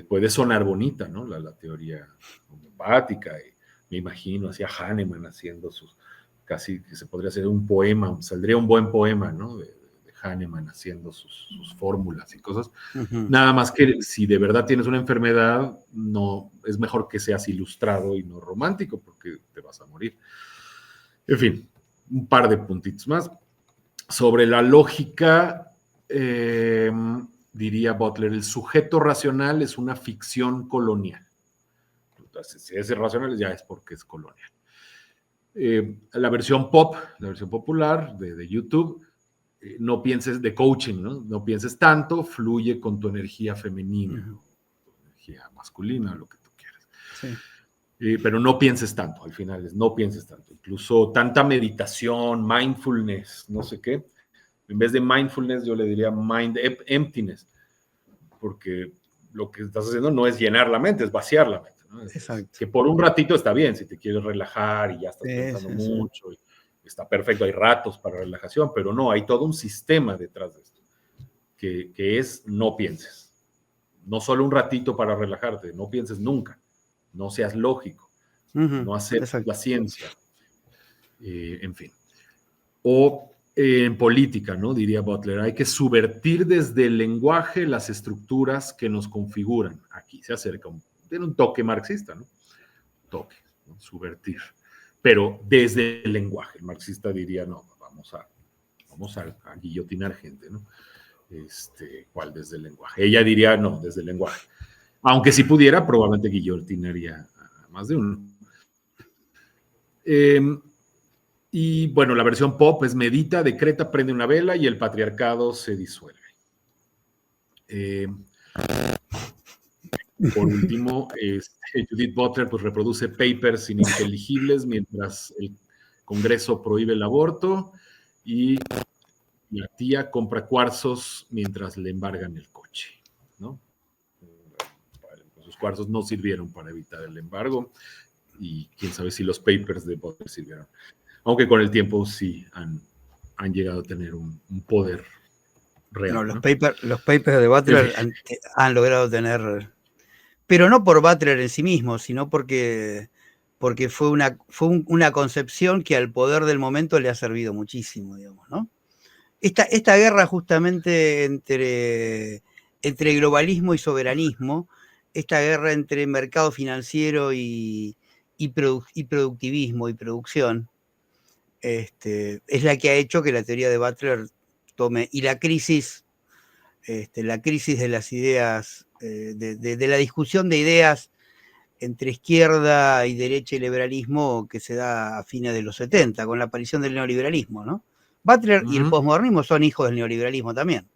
Puede sonar bonita, ¿no? La teoría homeopática. Me imagino así a Hahnemann haciendo casi que se podría hacer un poema, saldría un buen poema, ¿no? De Hahnemann haciendo sus fórmulas y cosas. Nada más que si de verdad tienes una enfermedad, no, es mejor que seas ilustrado y no romántico, porque te vas a morir. En fin, un par de puntitos más. Sobre la lógica, diría Butler, el sujeto racional es una ficción colonial. Entonces, si es irracional, ya es porque es colonial. La versión pop, la versión popular de YouTube, no pienses de coaching, ¿no? No pienses tanto, fluye con tu energía femenina, tu energía masculina, lo que tú quieras. Sí. Pero no pienses tanto, al final no pienses tanto. Incluso tanta meditación, mindfulness, no sé qué. En vez de mindfulness, yo le diría mind emptiness, porque lo que estás haciendo no es llenar la mente, es vaciar la mente, ¿no? Exacto. Que por un ratito está bien, si te quieres relajar y ya estás pensando mucho, y está perfecto, hay ratos para relajación, pero no, hay todo un sistema detrás de esto, que es no pienses. No solo un ratito para relajarte, no pienses nunca, no seas lógico, no aceptes la ciencia, en fin. O en política, ¿no? Diría Butler, hay que subvertir desde el lenguaje las estructuras que nos configuran. Aquí se acerca, tiene un toque marxista, ¿no? Toque, ¿no? Subvertir. Pero desde el lenguaje, el marxista diría, no, vamos a guillotinar gente, ¿no? ¿Cuál desde el lenguaje? Ella diría no, desde el lenguaje. Aunque si pudiera, probablemente guillotinaría a más de uno. Y bueno, la versión pop es medita, decreta, prende una vela y el patriarcado se disuelve. Por último, Judith Butler pues, reproduce papers ininteligibles mientras el Congreso prohíbe el aborto y la tía compra cuarzos mientras le embargan el coche, ¿no? Sus cuarzos no sirvieron para evitar el embargo y quién sabe si los papers de Butler sirvieron. Aunque con el tiempo sí han llegado a tener un poder real. No, los papers de Butler han logrado tener, pero no por Butler en sí mismo, sino porque fue una concepción que al poder del momento le ha servido muchísimo, digamos, ¿no? Esta guerra justamente entre globalismo y soberanismo, esta guerra entre mercado financiero y productivismo y producción, es la que ha hecho que la teoría de Butler tome, y la crisis de las ideas, de la discusión de ideas entre izquierda y derecha y liberalismo que se da a fines de los 70, con la aparición del neoliberalismo, ¿no? Butler y el posmodernismo son hijos del neoliberalismo también.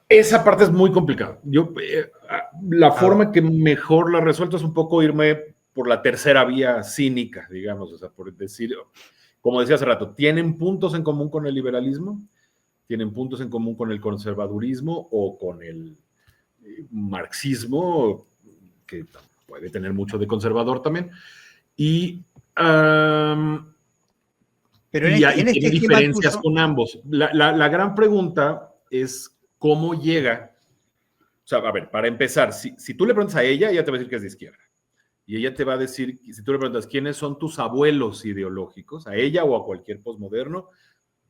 Esa parte es muy complicada. La forma que mejor la resuelto es un poco irme por la tercera vía cínica, digamos, o sea, por decir, como decía hace rato, tienen puntos en común con el liberalismo, tienen puntos en común con el conservadurismo o con el marxismo, que puede tener mucho de conservador también, y tiene diferencias con ambos. La gran pregunta es cómo llega. O sea, a ver, para empezar, si tú le preguntas a ella te va a decir que es de izquierda. Y ella te va a decir, si tú le preguntas quiénes son tus abuelos ideológicos, a ella o a cualquier posmoderno,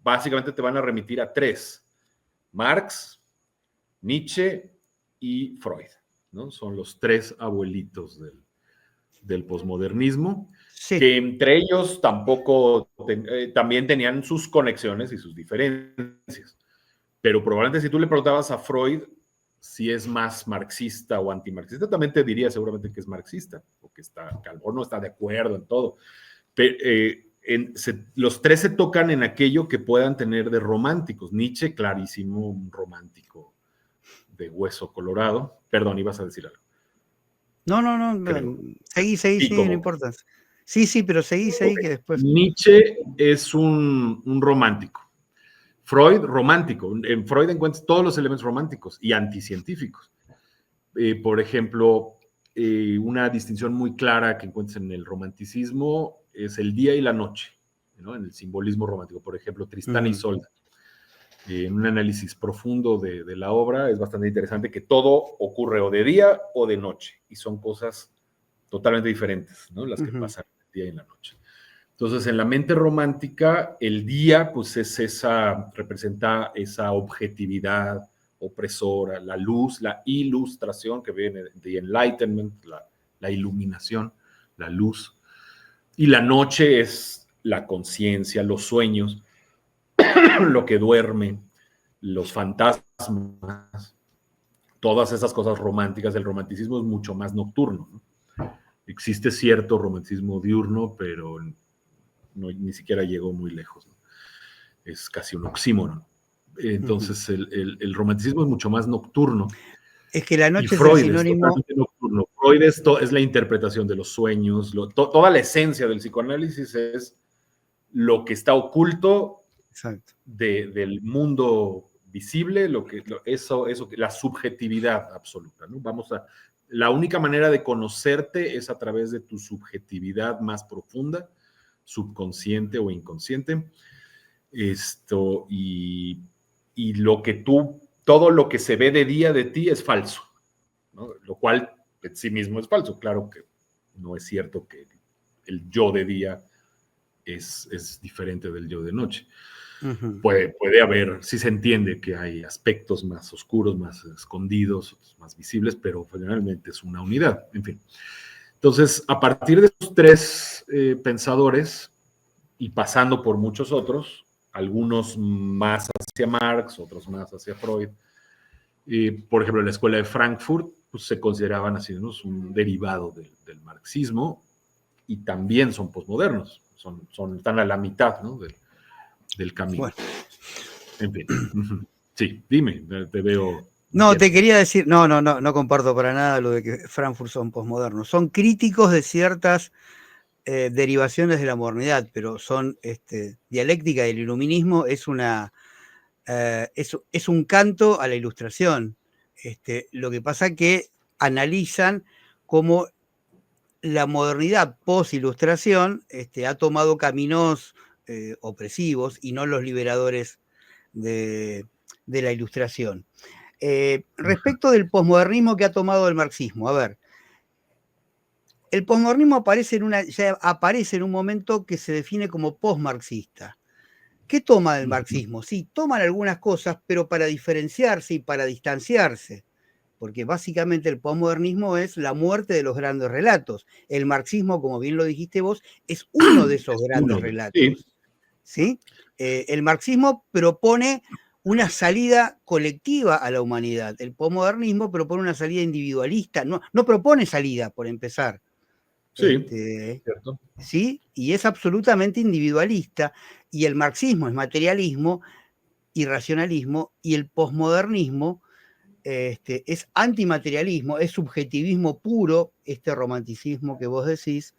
básicamente te van a remitir a tres: Marx, Nietzsche y Freud, ¿no? Son los tres abuelitos del posmodernismo, sí, que entre ellos también tenían sus conexiones y sus diferencias. Pero probablemente si tú le preguntabas a Freud si es más marxista o antimarxista, también te diría seguramente que es marxista, o que no está de acuerdo en todo. Pero, los tres se tocan en aquello que puedan tener de románticos. Nietzsche, clarísimo, un romántico de hueso colorado. Perdón, ibas a decir algo. No, seguí, no importa. Sí, pero seguí que después. Nietzsche es un romántico. Freud, romántico. En Freud encuentras todos los elementos románticos y anticientíficos. Por ejemplo, una distinción muy clara que encuentras en el romanticismo es el día y la noche, ¿no? En el simbolismo romántico. Por ejemplo, Tristán y Isolda. En un análisis profundo de la obra es bastante interesante que todo ocurre o de día o de noche, y son cosas totalmente diferentes, ¿no? Las que pasan el día y en la noche. Entonces, en la mente romántica, el día, pues representa esa objetividad opresora, la luz, la ilustración que viene de enlightenment, la iluminación, la luz. Y la noche es la conciencia, los sueños, lo que duerme, los fantasmas, todas esas cosas románticas. El romanticismo es mucho más nocturno, ¿no? Existe cierto romanticismo diurno, pero ni siquiera llegó muy lejos, ¿no? Es casi un oxímoron. Entonces, el romanticismo es mucho más nocturno. Es que la noche Freud es el sinónimo. Es totalmente nocturno. Freud es la interpretación de los sueños. Toda la esencia del psicoanálisis es lo que está oculto del mundo visible, la subjetividad absoluta, ¿no? La única manera de conocerte es a través de tu subjetividad más profunda, subconsciente o inconsciente. Y todo lo que se ve de día de ti es falso, ¿no? Lo cual en sí mismo es falso. Claro que no es cierto que el yo de día es diferente del yo de noche. Puede haber, sí se entiende que hay aspectos más oscuros, más escondidos, más visibles, pero generalmente es una unidad, en fin. Entonces, a partir de estos tres pensadores, y pasando por muchos otros, algunos más hacia Marx, otros más hacia Freud. Por ejemplo, en la escuela de Frankfurt pues, se consideraban así, ¿no? Un derivado del marxismo y también son posmodernos, están a la mitad, ¿no? del camino. Bueno. En fin. Sí, dime, te veo. No, te quería decir, no comparto para nada lo de que Frankfurt son posmodernos. Son críticos de ciertas derivaciones de la modernidad, pero son dialéctica del iluminismo es un canto a la ilustración. Lo que pasa es que analizan cómo la modernidad post-ilustración ha tomado caminos opresivos y no los liberadores de la ilustración. Respecto del posmodernismo que ha tomado el marxismo, a ver, el posmodernismo ya aparece en un momento que se define como postmarxista. ¿Qué toma del marxismo? Sí, toman algunas cosas, pero para diferenciarse y para distanciarse, porque básicamente el posmodernismo es la muerte de los grandes relatos. El marxismo, como bien lo dijiste vos, es uno de esos grandes relatos. ¿Sí? El marxismo propone una salida colectiva a la humanidad. El posmodernismo propone una salida individualista. No propone salida, por empezar. Sí, cierto. ¿Sí? Y es absolutamente individualista. Y el marxismo es materialismo y racionalismo. Y el posmodernismo es antimaterialismo, es subjetivismo puro, este romanticismo que vos decís.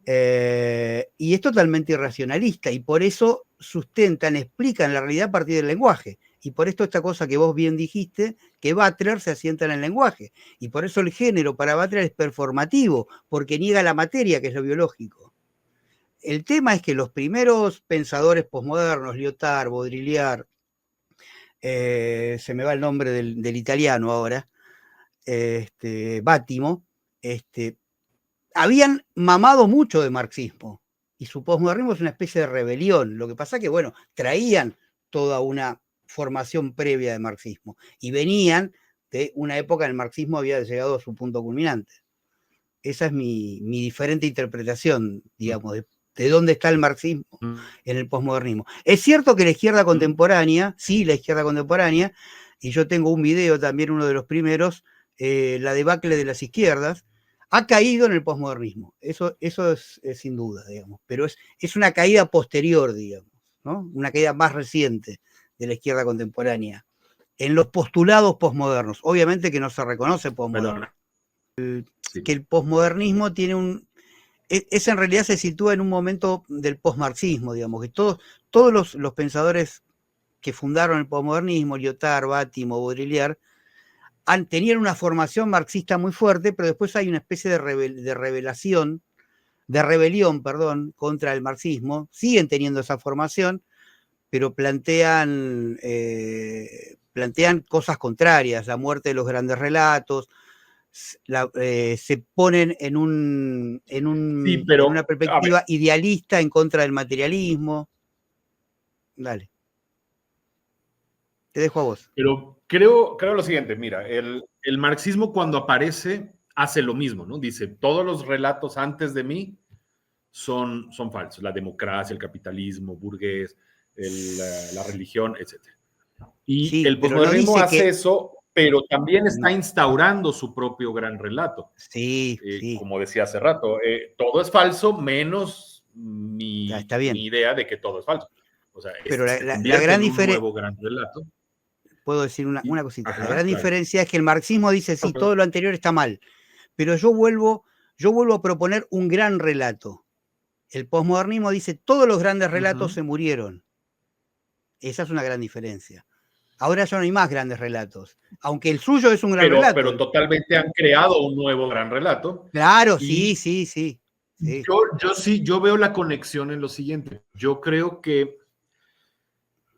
Y es totalmente irracionalista. Y por eso explican la realidad a partir del lenguaje. Y por esto esta cosa que vos bien dijiste, que Butler se asienta en el lenguaje. Y por eso el género para Butler es performativo, porque niega la materia, que es lo biológico. El tema es que los primeros pensadores posmodernos, Lyotard, Baudrillard, se me va el nombre del italiano ahora, Bátimo, habían mamado mucho de marxismo. Y su posmodernismo es una especie de rebelión. Lo que pasa es que, bueno, traían toda una formación previa de marxismo y venían de una época en el marxismo había llegado a su punto culminante. Esa es mi diferente interpretación, digamos, de dónde está el marxismo en el posmodernismo. Es cierto que la izquierda contemporánea, sí, la izquierda contemporánea, y yo tengo un video también, uno de los primeros, la debacle de las izquierdas, ha caído en el posmodernismo. Eso es sin duda, digamos. Pero es una caída posterior, digamos, ¿no? Una caída más reciente de la izquierda contemporánea. En los postulados posmodernos. Obviamente que no se reconoce posmoderno. Que el posmodernismo tiene en realidad se sitúa en un momento del posmarxismo, digamos, que todos los pensadores que fundaron el posmodernismo, Lyotard, Bátimo, Baudrillard, tenían una formación marxista muy fuerte, pero después hay una especie de rebelión, contra el marxismo. Siguen teniendo esa formación, pero plantean cosas contrarias, la muerte de los grandes relatos, se ponen en una perspectiva idealista en contra del materialismo. Dale. Te dejo a vos. Pero creo lo siguiente, mira, el marxismo cuando aparece hace lo mismo, ¿no? Dice, todos los relatos antes de mí son falsos, la democracia, el capitalismo burgués, la religión, etc. Y sí, el posmodernismo hace eso, pero también está instaurando su propio gran relato. Sí, como decía hace rato, todo es falso menos mi idea de que todo es falso. O sea, pero se convierte en un nuevo gran relato. Puedo decir una cosita. Ajá, la gran diferencia es que el marxismo dice, sí, todo lo anterior está mal, pero yo vuelvo a proponer un gran relato. El posmodernismo dice, todos los grandes relatos se murieron. Esa es una gran diferencia. Ahora ya no hay más grandes relatos, aunque el suyo es un gran relato. Pero totalmente han creado un nuevo gran relato. Claro, sí. Yo veo la conexión en lo siguiente. Yo creo que,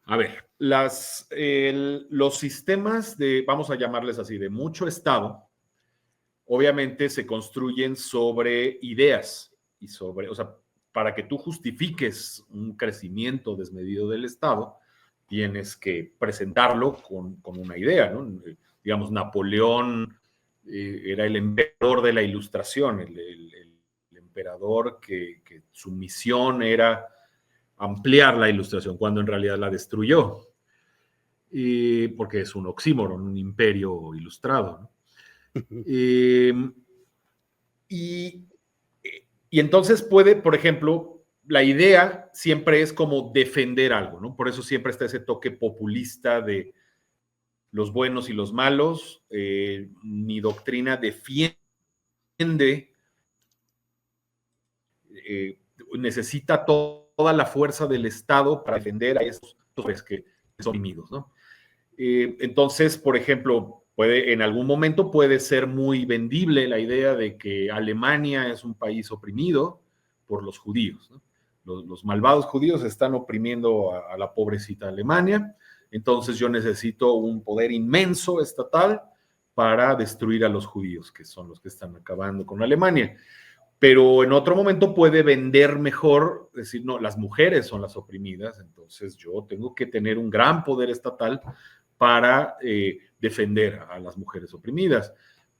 a ver, los sistemas vamos a llamarles así, de mucho Estado, obviamente se construyen sobre ideas y o sea, para que tú justifiques un crecimiento desmedido del Estado, tienes que presentarlo con una idea, ¿no? Digamos, Napoleón era el emperador de la Ilustración, el emperador que su misión era ampliar la Ilustración, cuando en realidad la destruyó, porque es un oxímoron, un imperio ilustrado, ¿no? Y, y entonces puede, por ejemplo, la idea siempre es como defender algo, ¿no? Por eso siempre está ese toque populista de los buenos y los malos. Mi doctrina defiende, necesita toda la fuerza del Estado para defender a esos que son oprimidos, ¿no? Entonces, por ejemplo, en algún momento puede ser muy vendible la idea de que Alemania es un país oprimido por los judíos, ¿no? Los malvados judíos están oprimiendo a la pobrecita Alemania, entonces yo necesito un poder inmenso estatal para destruir a los judíos, que son los que están acabando con Alemania. Pero en otro momento puede vender mejor, decir, no, las mujeres son las oprimidas, entonces yo tengo que tener un gran poder estatal para defender a las mujeres oprimidas,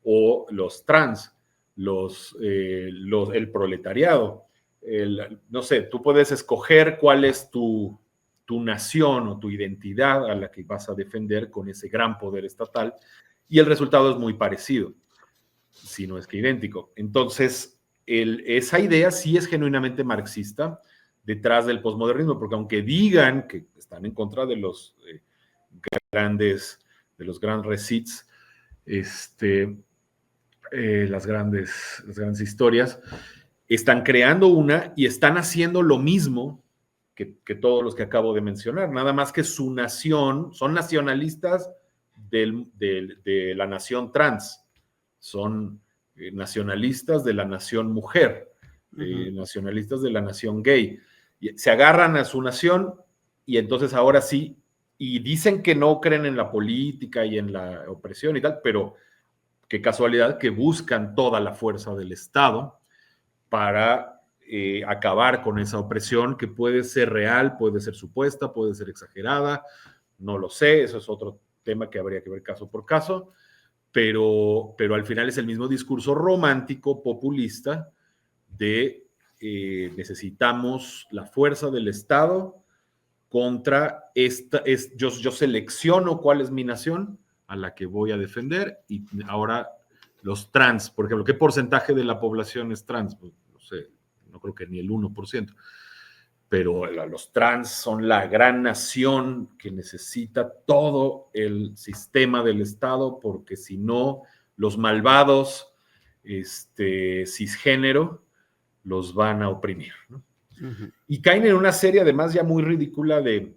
o los trans, el proletariado. No sé, tú puedes escoger cuál es tu nación o tu identidad a la que vas a defender con ese gran poder estatal, y el resultado es muy parecido, si no es que idéntico. Entonces, esa idea sí es genuinamente marxista detrás del posmodernismo, porque aunque digan que están en contra de los grandes receipts, las grandes historias, están creando una y están haciendo lo mismo que todos los que acabo de mencionar, nada más que su nación, son nacionalistas de la nación trans, son nacionalistas de la nación mujer, nacionalistas de la nación gay. Y se agarran a su nación y entonces ahora sí, y dicen que no creen en la política y en la opresión y tal, pero qué casualidad que buscan toda la fuerza del Estado para acabar con esa opresión, que puede ser real, puede ser supuesta, puede ser exagerada, no lo sé, eso es otro tema que habría que ver caso por caso, pero al final es el mismo discurso romántico, populista, de necesitamos la fuerza del Estado contra esta, yo selecciono cuál es mi nación a la que voy a defender, y ahora los trans, por ejemplo, ¿qué porcentaje de la población es trans? Pues, no sé, no creo que ni el 1%, pero los trans son la gran nación que necesita todo el sistema del Estado, porque si no, los malvados cisgénero los van a oprimir, ¿no? Y caen en una serie además ya muy ridícula de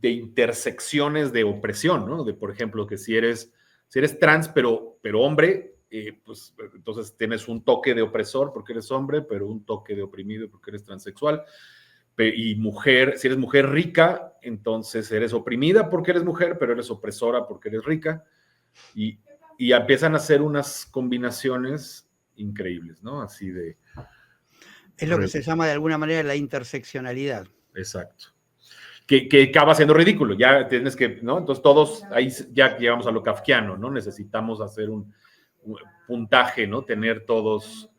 intersecciones de opresión, ¿no? De, por ejemplo, que si eres trans pero hombre, pues entonces tienes un toque de opresor porque eres hombre, pero un toque de oprimido porque eres transexual. Y mujer, si eres mujer rica, entonces eres oprimida porque eres mujer, pero eres opresora porque eres rica. Y empiezan a hacer unas combinaciones increíbles, ¿no? Así de... Es lo que se llama de alguna manera la interseccionalidad. Exacto. Que acaba siendo ridículo, ya tienes que, ¿no? Entonces todos, ahí ya llegamos a lo kafkiano, ¿no? Necesitamos hacer un puntaje, ¿no? Tener todos,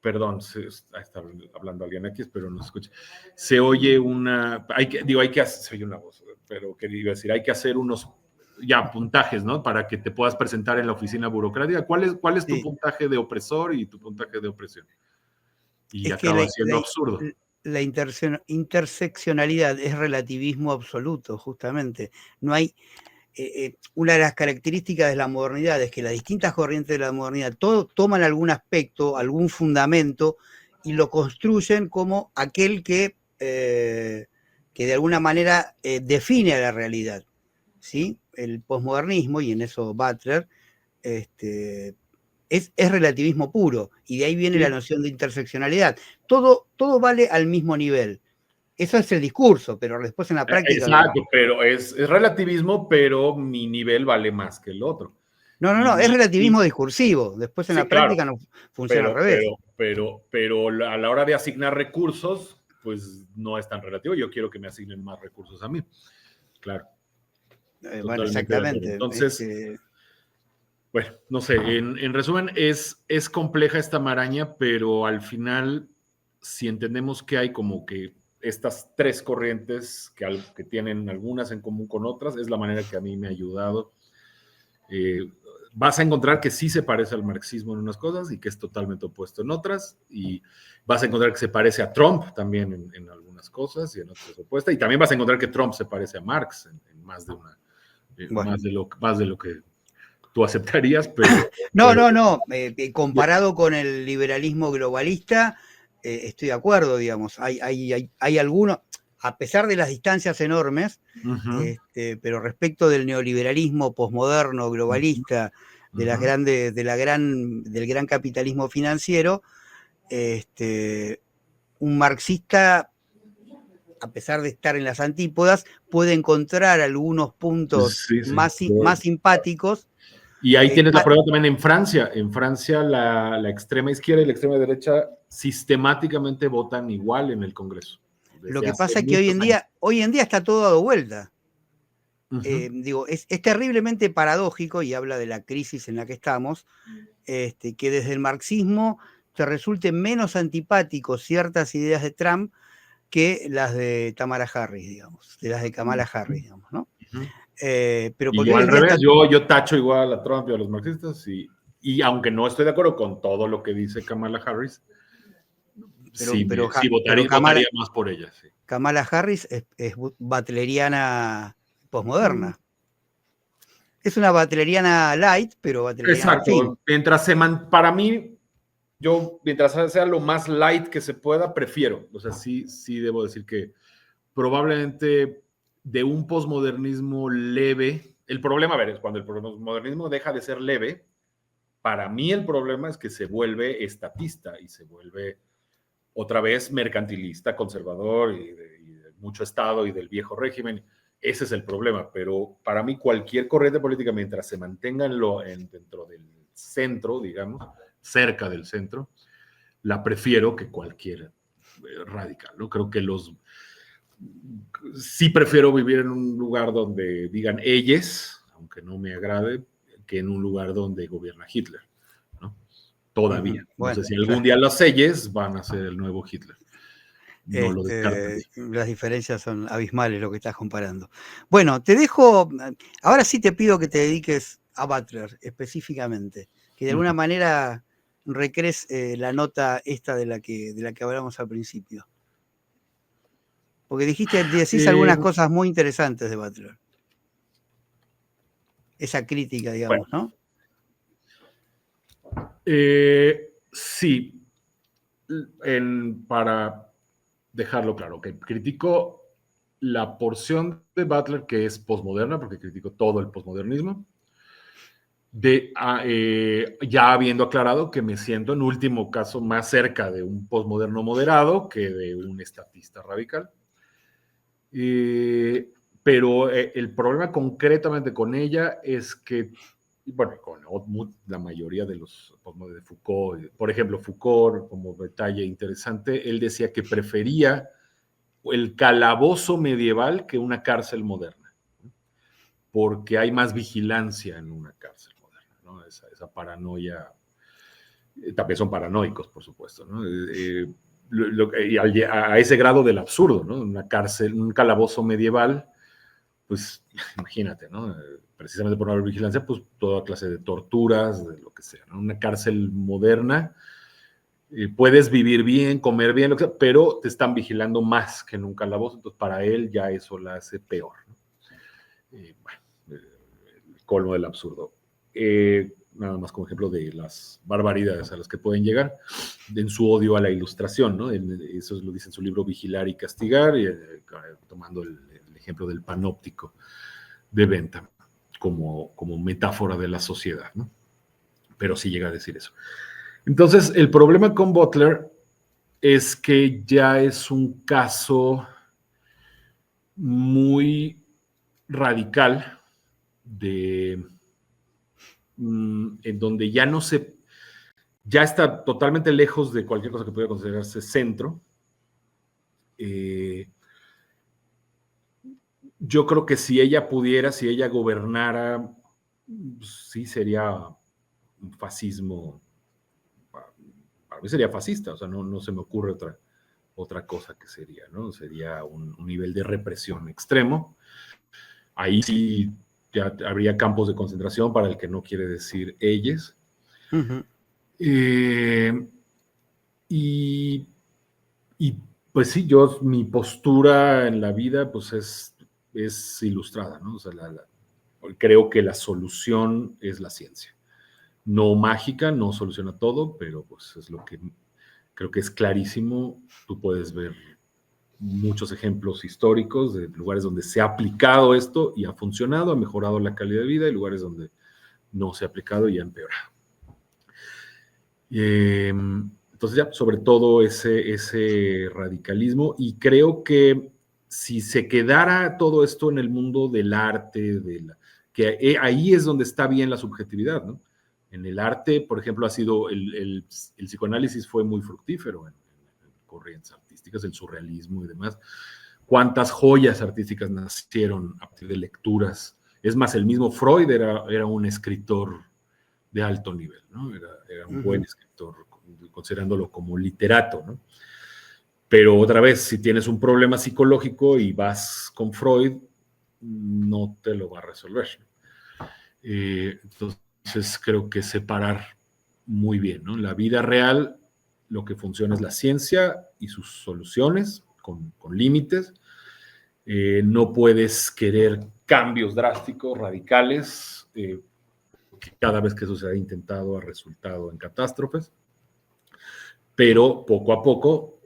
perdón, está hablando alguien aquí, espero no se escuche. Se oye se oye una voz, pero quería decir, hay que hacer unos puntajes, ¿no? Para que te puedas presentar en la oficina burocrática. ¿Cuál es tu puntaje de opresor y tu puntaje de opresión? Y acaba siendo absurdo. La interseccionalidad es relativismo absoluto, justamente. No hay... una de las características de la modernidad es que las distintas corrientes de la modernidad toman algún aspecto, algún fundamento, y lo construyen como aquel que de alguna manera define a la realidad, ¿sí? El posmodernismo, y en eso Butler, es relativismo puro, y de ahí viene la noción de interseccionalidad. Todo vale al mismo nivel. Eso es el discurso, pero después en la práctica... Exacto, pero es relativismo, pero mi nivel vale más que el otro. No, es relativismo discursivo. Después en la práctica no funciona al revés. Pero a la hora de asignar recursos, pues no es tan relativo. Yo quiero que me asignen más recursos a mí. Claro. Bueno, exactamente. Entonces, bueno, no sé, en resumen, es compleja esta maraña, pero al final si entendemos que hay como que estas tres corrientes que tienen algunas en común con otras, es la manera que a mí me ha ayudado. Vas a encontrar que sí se parece al marxismo en unas cosas y que es totalmente opuesto en otras, y vas a encontrar que se parece a Trump también en algunas cosas y en otras opuestas, y también vas a encontrar que Trump se parece a Marx en más de una, Bueno. más de lo que tú aceptarías, pero... No. Comparado con el liberalismo globalista, estoy de acuerdo, digamos. Hay algunos, a pesar de las distancias enormes, pero respecto del neoliberalismo posmoderno, globalista, del gran capitalismo financiero, un marxista, a pesar de estar en las antípodas, puede encontrar algunos puntos Sí, sí. más simpáticos. Y ahí tienes la prueba también en Francia. En Francia la extrema izquierda y la extrema derecha sistemáticamente votan igual en el Congreso. Lo que pasa es que hoy en día está todo dado vuelta. Digo, es terriblemente paradójico, y habla de la crisis en la que estamos, que desde el marxismo te resulten menos antipáticos ciertas ideas de Trump que las de Tamara Harris, digamos, de las de Kamala Harris, digamos, ¿no? Pero Y porque yo hoy al en día revés, está... yo tacho igual a Trump y a los marxistas, y aunque no estoy de acuerdo con todo lo que dice Kamala Harris, sí votaría más por ella. Sí. Kamala Harris es butleriana posmoderna. Es una butleriana light, pero butleriana al fin. Exacto. Para mí, mientras sea lo más light que se pueda, prefiero. O sea, sí debo decir que probablemente de un posmodernismo leve, el problema, a ver, es cuando el posmodernismo deja de ser leve, para mí el problema es que se vuelve estatista y se vuelve otra vez mercantilista, conservador y de mucho Estado y del viejo régimen. Ese es el problema, pero para mí cualquier corriente política, mientras se mantenga dentro del centro, digamos, cerca del centro, la prefiero que cualquier radical, ¿no? Creo que sí prefiero vivir en un lugar donde digan ellos, aunque no me agrade, que en un lugar donde gobierna Hitler, ¿no? Todavía. Bueno, no sé si algún día los ellos van a ser el nuevo Hitler. No lo descartaría. Las diferencias son abismales lo que estás comparando. Bueno, te dejo, ahora sí te pido que te dediques a Butler específicamente, que de alguna manera recrees la nota esta de la que hablamos al principio. Porque decís algunas cosas muy interesantes de Butler. Esa crítica, digamos, bueno, ¿no? Sí. Para dejarlo claro, que critico la porción de Butler que es posmoderna, porque critico todo el posmodernismo, ya habiendo aclarado que me siento en último caso más cerca de un posmoderno moderado que de un estatista radical. Pero el problema concretamente con ella es que, bueno, con la mayoría de los de Foucault, por ejemplo, Foucault, como detalle interesante, él decía que prefería el calabozo medieval que una cárcel moderna, porque hay más vigilancia en una cárcel moderna, ¿no? Esa paranoia, también son paranoicos, por supuesto, ¿no? Y a ese grado del absurdo, ¿no? Una cárcel, un calabozo medieval, pues imagínate, ¿no? Precisamente por no haber vigilancia, pues toda clase de torturas, de lo que sea, ¿no? Una cárcel moderna, puedes vivir bien, comer bien, lo que sea, pero te están vigilando más que en un calabozo, entonces para él ya eso la hace peor, ¿no? Bueno, el colmo del absurdo. Nada más como ejemplo de las barbaridades a las que pueden llegar en su odio a la ilustración, ¿no? Eso lo dice en su libro Vigilar y Castigar, tomando el ejemplo del panóptico de Bentham como metáfora de la sociedad, ¿no? Pero sí llega a decir eso. Entonces, el problema con Butler es que ya es un caso muy radical en donde ya está totalmente lejos de cualquier cosa que pudiera considerarse centro. Yo creo que si ella gobernara, sí sería un fascismo. Para mí sería fascista, o sea, no se me ocurre otra cosa que sería, ¿no? Sería un nivel de represión extremo. Ahí sí ya habría campos de concentración para el que no quiere decir ellos. Ujú. Y pues sí, mi postura en la vida pues es ilustrada, ¿no? O sea, creo que la solución es la ciencia. No mágica, no soluciona todo, pero pues es lo que creo que es clarísimo. Tú puedes ver muchos ejemplos históricos de lugares donde se ha aplicado esto y ha funcionado, ha mejorado la calidad de vida, y lugares donde no se ha aplicado y ha empeorado. Entonces ya, sobre todo ese radicalismo, y creo que si se quedara todo esto en el mundo del arte, que ahí es donde está bien la subjetividad, ¿no? En el arte, por ejemplo, ha sido el psicoanálisis fue muy fructífero en corrientes artísticas, el surrealismo y demás. ¿Cuántas joyas artísticas nacieron a partir de lecturas? Es más, el mismo Freud era un escritor de alto nivel, ¿no? Era un buen escritor, considerándolo como literato, ¿no? Pero otra vez, si tienes un problema psicológico y vas con Freud, no te lo va a resolver. Entonces creo que separar muy bien, ¿no? En la vida real lo que funciona es la ciencia y sus soluciones con límites. No puedes querer cambios drásticos, radicales, que cada vez que eso se ha intentado ha resultado en catástrofes, pero poco a poco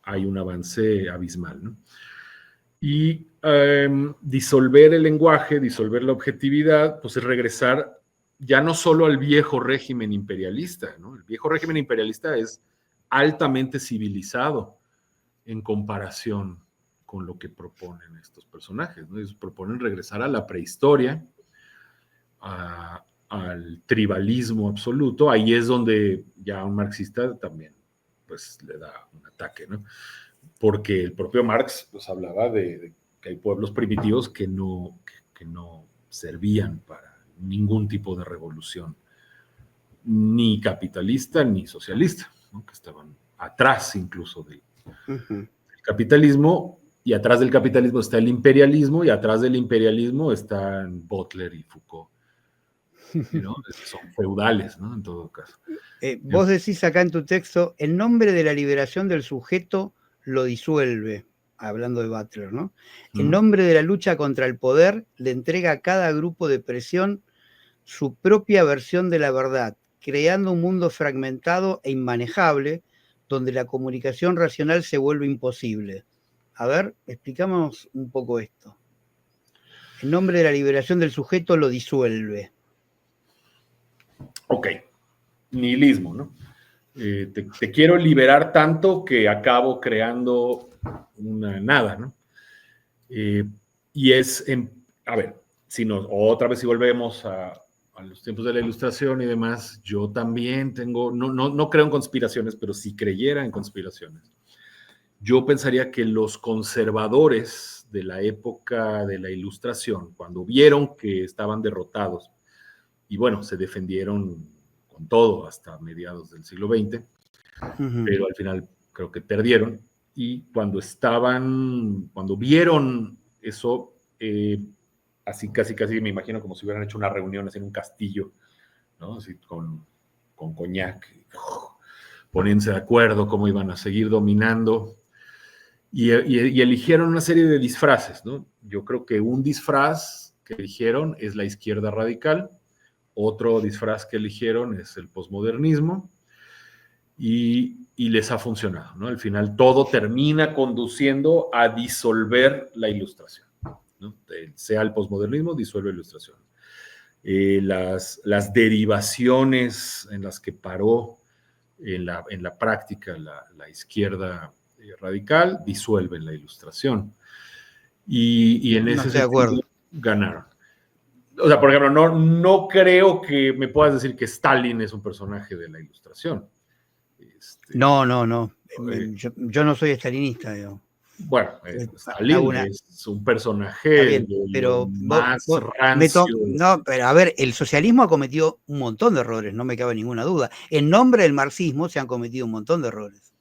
hay un avance abismal, ¿no? Y disolver el lenguaje, disolver la objetividad, pues es regresar ya no solo al viejo régimen imperialista, ¿no? El viejo régimen imperialista es altamente civilizado en comparación con lo que proponen estos personajes, ¿no? Ellos proponen regresar a la prehistoria, al tribalismo absoluto. Ahí es donde ya un marxista también pues le da un ataque, ¿no? Porque el propio Marx pues hablaba de que hay pueblos primitivos que no servían para ningún tipo de revolución, ni capitalista ni socialista, ¿no? Que estaban atrás incluso del capitalismo, y atrás del capitalismo está el imperialismo, y atrás del imperialismo están Butler y Foucault, ¿no? Son feudales, ¿no? En todo caso. Vos decís acá en tu texto, en nombre de la liberación del sujeto lo disuelve, hablando de Butler, ¿no? En nombre de la lucha contra el poder le entrega a cada grupo de presión su propia versión de la verdad, creando un mundo fragmentado e inmanejable, donde la comunicación racional se vuelve imposible. A ver, explicamos un poco esto. En nombre de la liberación del sujeto lo disuelve. Ok, nihilismo, ¿no? Te quiero liberar tanto que acabo creando una nada, ¿no? Y a ver, otra vez si volvemos a los tiempos de la Ilustración y demás, yo también no creo en conspiraciones, pero si creyera en conspiraciones, yo pensaría que los conservadores de la época de la Ilustración, cuando vieron que estaban derrotados, y bueno, se defendieron con todo hasta mediados del siglo XX, pero al final creo que perdieron, y cuando vieron eso, así casi me imagino como si hubieran hecho una reunión así en un castillo, ¿no? Así con coñac, poniéndose de acuerdo cómo iban a seguir dominando, y eligieron una serie de disfraces, ¿no? Yo creo que un disfraz que eligieron es la izquierda radical, otro disfraz que eligieron es el posmodernismo, y les ha funcionado, ¿no? Al final todo termina conduciendo a disolver la Ilustración, ¿no? Sea el posmodernismo, disuelve la Ilustración. Las derivaciones en las que paró en la práctica la izquierda radical disuelven la Ilustración. Y en ese sentido ganaron. O sea, por ejemplo, no creo que me puedas decir que Stalin es un personaje de la Ilustración. No. Yo no soy estalinista, digo. Bueno, Stalin es un personaje más rancio. No, pero a ver, el socialismo ha cometido un montón de errores, no me cabe ninguna duda. En nombre del marxismo se han cometido un montón de errores.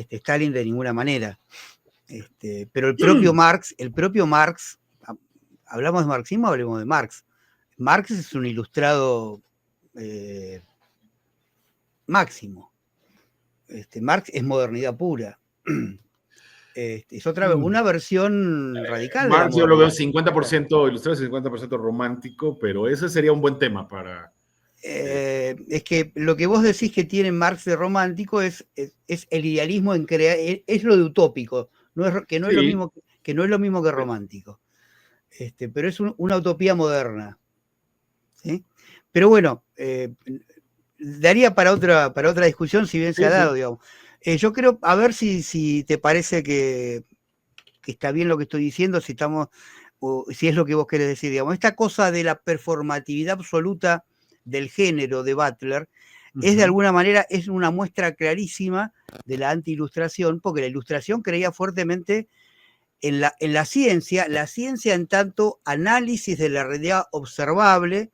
Stalin de ninguna manera. Pero el propio Marx, hablamos de marxismo, hablemos de Marx. Marx es un ilustrado máximo. Marx es modernidad pura. Es una versión radical de la Marx yo lo veo modernidad. 50% ilustrado y 50% romántico, pero ese sería un buen tema para... Es que lo que vos decís que tiene Marx de romántico es el idealismo en crear, es lo de utópico, que no es lo mismo que romántico. Pero es una utopía moderna. ¿Sí? Pero bueno, daría para otra discusión, si bien se ha dado, digamos. Yo creo, a ver si te parece que está bien lo que estoy diciendo, si es lo que vos querés decir, digamos. Esta cosa de la performatividad absoluta del género de Butler es de alguna manera es una muestra clarísima de la anti-ilustración, porque la ilustración creía fuertemente en la ciencia en tanto análisis de la realidad observable,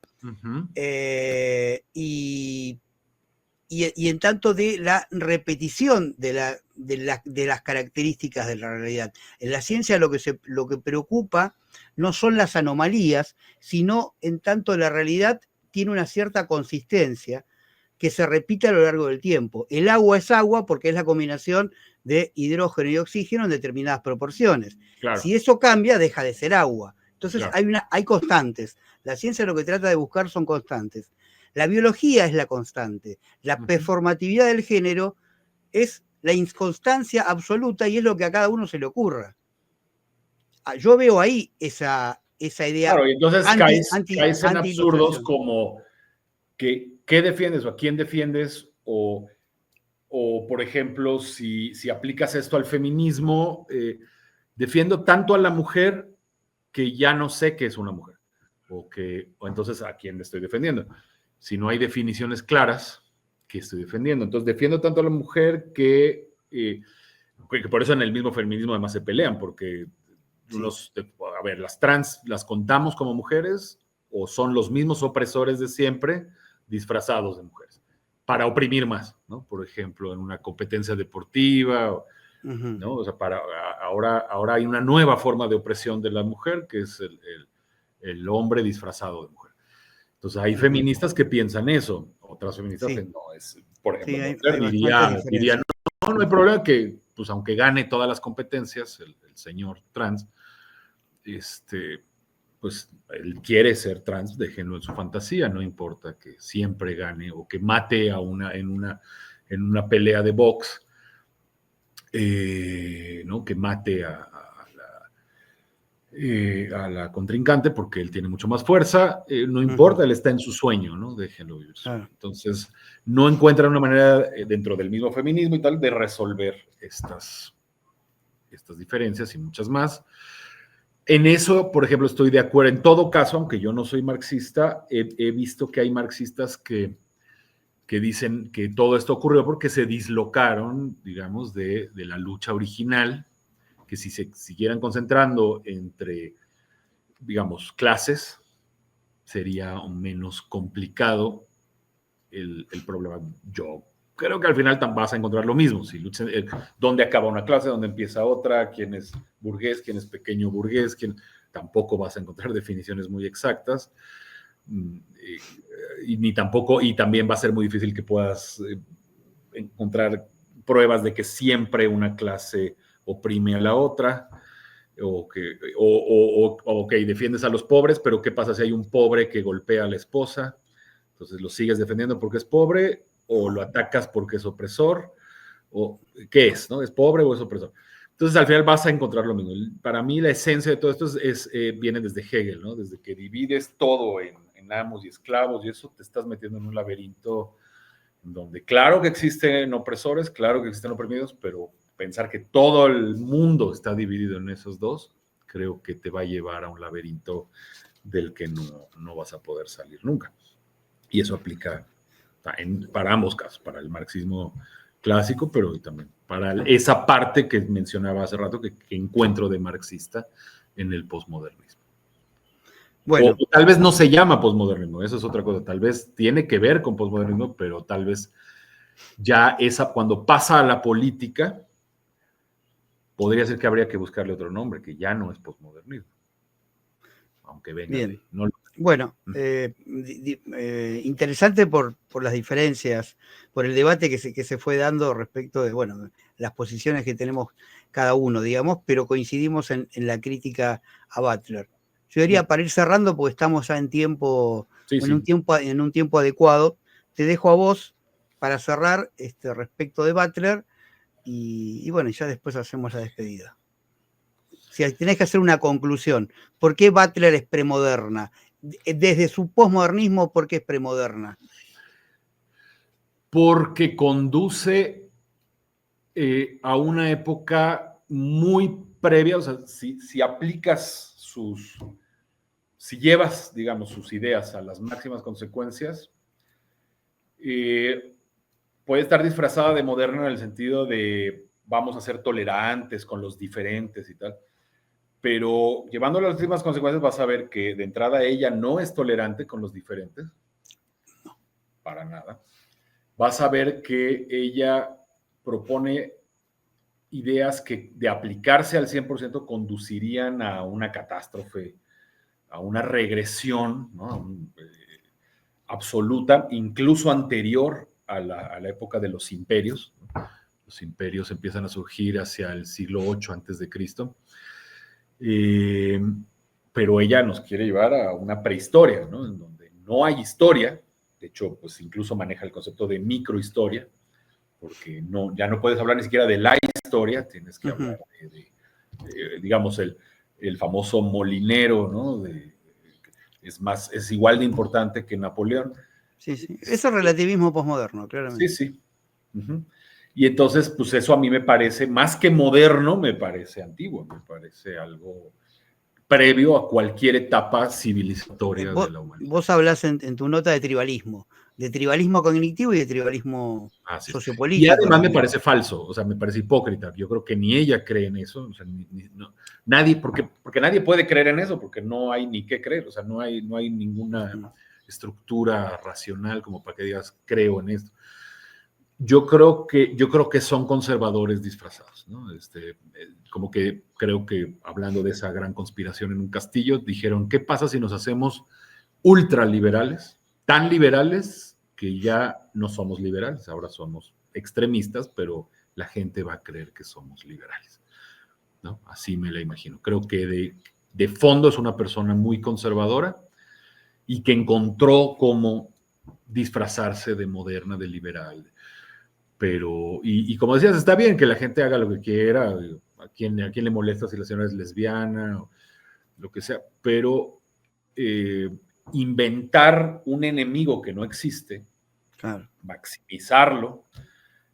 y en tanto de la repetición de las características de la realidad. En la ciencia lo que preocupa no son las anomalías, sino en tanto la realidad tiene una cierta consistencia que se repite a lo largo del tiempo. El agua es agua porque es la combinación de hidrógeno y oxígeno en determinadas proporciones. Claro. Si eso cambia, deja de ser agua. Entonces claro. hay constantes. La ciencia lo que trata de buscar son constantes. La biología es la constante. La performatividad del género es la inconstancia absoluta y es lo que a cada uno se le ocurra. Yo veo ahí esa idea. Claro, y entonces caes en absurdos como ¿qué defiendes o a quién defiendes? O por ejemplo, si aplicas esto al feminismo, defiendo tanto a la mujer que ya no sé qué es una mujer. O entonces, ¿a quién le estoy defendiendo? Si no hay definiciones claras, ¿qué estoy defendiendo? Entonces, defiendo tanto a la mujer que por eso en el mismo feminismo además se pelean, porque las trans las contamos como mujeres o son los mismos opresores de siempre disfrazados de mujeres para oprimir más, ¿no? Por ejemplo, en una competencia deportiva, ¿no? O sea, ahora hay una nueva forma de opresión de la mujer que es el hombre disfrazado de mujer. Entonces hay feministas que piensan eso, otras feministas que no es, por ejemplo, diría no hay problema que, pues aunque gane todas las competencias, el señor trans, pues él quiere ser trans, déjenlo en su fantasía, no importa que siempre gane o que mate en una pelea de box, ¿no? Que mate a la contrincante porque él tiene mucho más fuerza, no importa, él está en su sueño, ¿no? Déjenlo vivir. Entonces, no encuentran una manera dentro del mismo feminismo y tal de resolver estas diferencias y muchas más. En eso, por ejemplo, estoy de acuerdo. En todo caso, aunque yo no soy marxista, he visto que hay marxistas que dicen que todo esto ocurrió porque se dislocaron, digamos, de la lucha original, que si se siguieran concentrando entre, digamos, clases, sería menos complicado el problema. Yo creo que al final vas a encontrar lo mismo. Si luchan, ¿dónde acaba una clase? ¿Dónde empieza otra? ¿Quién es burgués? ¿Quién es pequeño burgués? Tampoco vas a encontrar definiciones muy exactas. Y también va a ser muy difícil que puedas encontrar pruebas de que siempre una clase oprime a la otra, o que defiendes a los pobres, pero ¿qué pasa si hay un pobre que golpea a la esposa? Entonces lo sigues defendiendo porque es pobre, o lo atacas porque es opresor, o ¿qué es? ¿No? ¿Es pobre o es opresor? Entonces al final vas a encontrar lo mismo. Para mí la esencia de todo esto viene desde Hegel, ¿no? Desde que divides todo en amos y esclavos, y eso te estás metiendo en un laberinto donde claro que existen opresores, claro que existen oprimidos, pero pensar que todo el mundo está dividido en esos dos, creo que te va a llevar a un laberinto del que no vas a poder salir nunca. Y eso aplica para ambos casos, para el marxismo clásico, pero también para esa parte que mencionaba hace rato que encuentro de marxista en el posmodernismo. Bueno. O tal vez no se llama posmodernismo, eso es otra cosa, tal vez tiene que ver con posmodernismo, pero tal vez ya cuando pasa a la política, podría ser que habría que buscarle otro nombre, que ya no es posmodernismo. Aunque venga. Bien. No lo... Bueno, interesante por las diferencias, por el debate que se fue dando respecto de, bueno, las posiciones que tenemos cada uno, digamos, pero coincidimos en la crítica a Butler. Yo diría, para ir cerrando, porque estamos ya en tiempo, en un tiempo adecuado, te dejo a vos para cerrar respecto de Butler y bueno, ya después hacemos la despedida. Si tenés que hacer una conclusión, ¿por qué Butler es premoderna? Desde su posmodernismo, ¿por qué es premoderna? Porque conduce a una época muy previa, o sea, si aplicas si llevas, digamos, sus ideas a las máximas consecuencias, puede estar disfrazada de moderna en el sentido de vamos a ser tolerantes con los diferentes y tal, pero llevándolo a las últimas consecuencias vas a ver que de entrada ella no es tolerante con los diferentes, no, para nada. Vas a ver que ella propone ideas que de aplicarse al 100% conducirían a una catástrofe, a una regresión, ¿no? Absoluta, incluso anterior a la época de los imperios. Los imperios empiezan a surgir hacia el siglo VIII antes de Cristo. Pero ella nos quiere llevar a una prehistoria, ¿no? En donde no hay historia. De hecho, pues incluso maneja el concepto de microhistoria, porque ya no puedes hablar ni siquiera de la historia, tienes que hablar digamos, el famoso molinero, ¿no? Es igual de importante que Napoleón. Sí, sí. Eso es relativismo posmoderno, claramente. Sí, sí. Y entonces, pues eso a mí me parece, más que moderno, me parece antiguo, me parece algo previo a cualquier etapa civilizatoria de la humanidad. Vos hablás en tu nota de tribalismo cognitivo y de tribalismo sociopolítico. Y además me parece falso, o sea, me parece hipócrita. Yo creo que ni ella cree en eso, o sea, nadie, porque nadie puede creer en eso, porque no hay ni qué creer, o sea, no hay ninguna estructura racional como para que digas, creo en esto. Yo creo que son conservadores disfrazados, ¿no? Como que creo que hablando de esa gran conspiración en un castillo, dijeron, ¿qué pasa si nos hacemos ultraliberales? Tan liberales que ya no somos liberales, ahora somos extremistas, pero la gente va a creer que somos liberales, ¿no? Así me la imagino. Creo que de fondo es una persona muy conservadora y que encontró cómo disfrazarse de moderna, de liberal. Pero, y como decías, está bien que la gente haga lo que quiera, a quién le molesta si la señora es lesbiana, o lo que sea, pero inventar un enemigo que no existe, claro, maximizarlo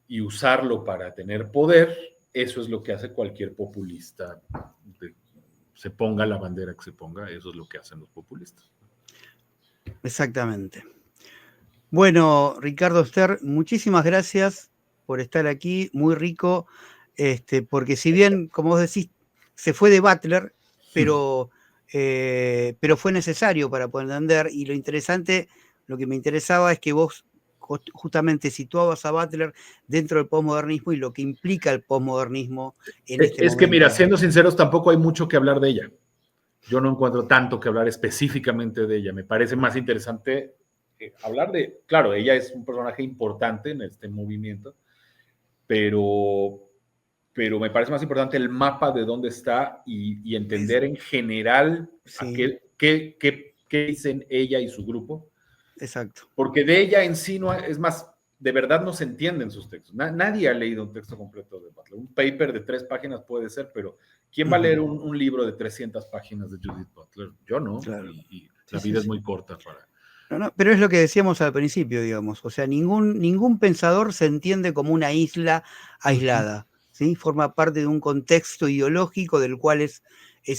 y usarlo para tener poder, eso es lo que hace cualquier populista, se ponga la bandera que se ponga, eso es lo que hacen los populistas. Exactamente. Bueno, Ricardo Ster, muchísimas gracias por estar aquí, muy rico, porque si bien, como vos decís, se fue de Butler, pero fue necesario para poder entender, y lo que me interesaba es que vos justamente situabas a Butler dentro del posmodernismo y lo que implica el posmodernismo en este momento. Es que mira, siendo sinceros, tampoco hay mucho que hablar de ella. Yo no encuentro tanto que hablar específicamente de ella. Me parece más interesante hablar de, claro, ella es un personaje importante en este movimiento, pero me parece más importante el mapa de dónde está y entender en general qué dicen ella y su grupo. Exacto. Porque de ella en sí no, es más, de verdad no se entienden sus textos. Nadie ha leído un texto completo de Butler. Un paper de 3 páginas puede ser, pero ¿quién va a leer un libro de 300 páginas de Judith Butler? Yo no. Claro. Y la vida es muy corta para... No, pero es lo que decíamos al principio, digamos. O sea, ningún pensador se entiende como una isla aislada, ¿sí? Forma parte de un contexto ideológico del cual es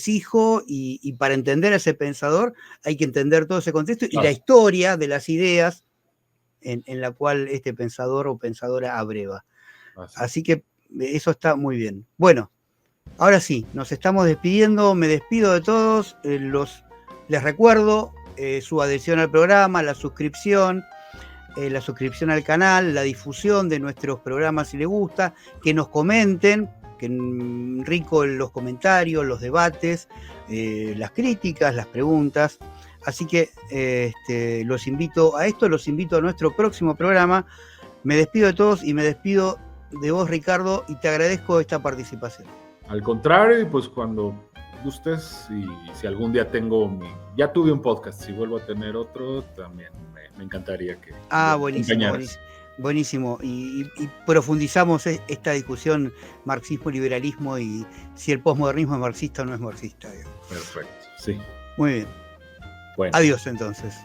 hijo, y para entender a ese pensador hay que entender todo ese contexto y la historia de las ideas en la cual este pensador o pensadora abreva. Así que eso está muy bien. Bueno, ahora sí, nos estamos despidiendo. Me despido de todos. Les recuerdo su adhesión al programa, la suscripción al canal, la difusión de nuestros programas si les gusta, que nos comenten rico los comentarios, los debates, las críticas, las preguntas. Así que los invito a esto, los invito a nuestro próximo programa. Me despido de todos y me despido de vos, Ricardo, y te agradezco esta participación. Al contrario, y pues cuando gustes, y si algún día ya tuve un podcast, si vuelvo a tener otro, también me encantaría que buenísimo. Y profundizamos esta discusión marxismo-liberalismo y si el posmodernismo es marxista o no es marxista. Perfecto, sí. Muy bien. Bueno. Adiós entonces.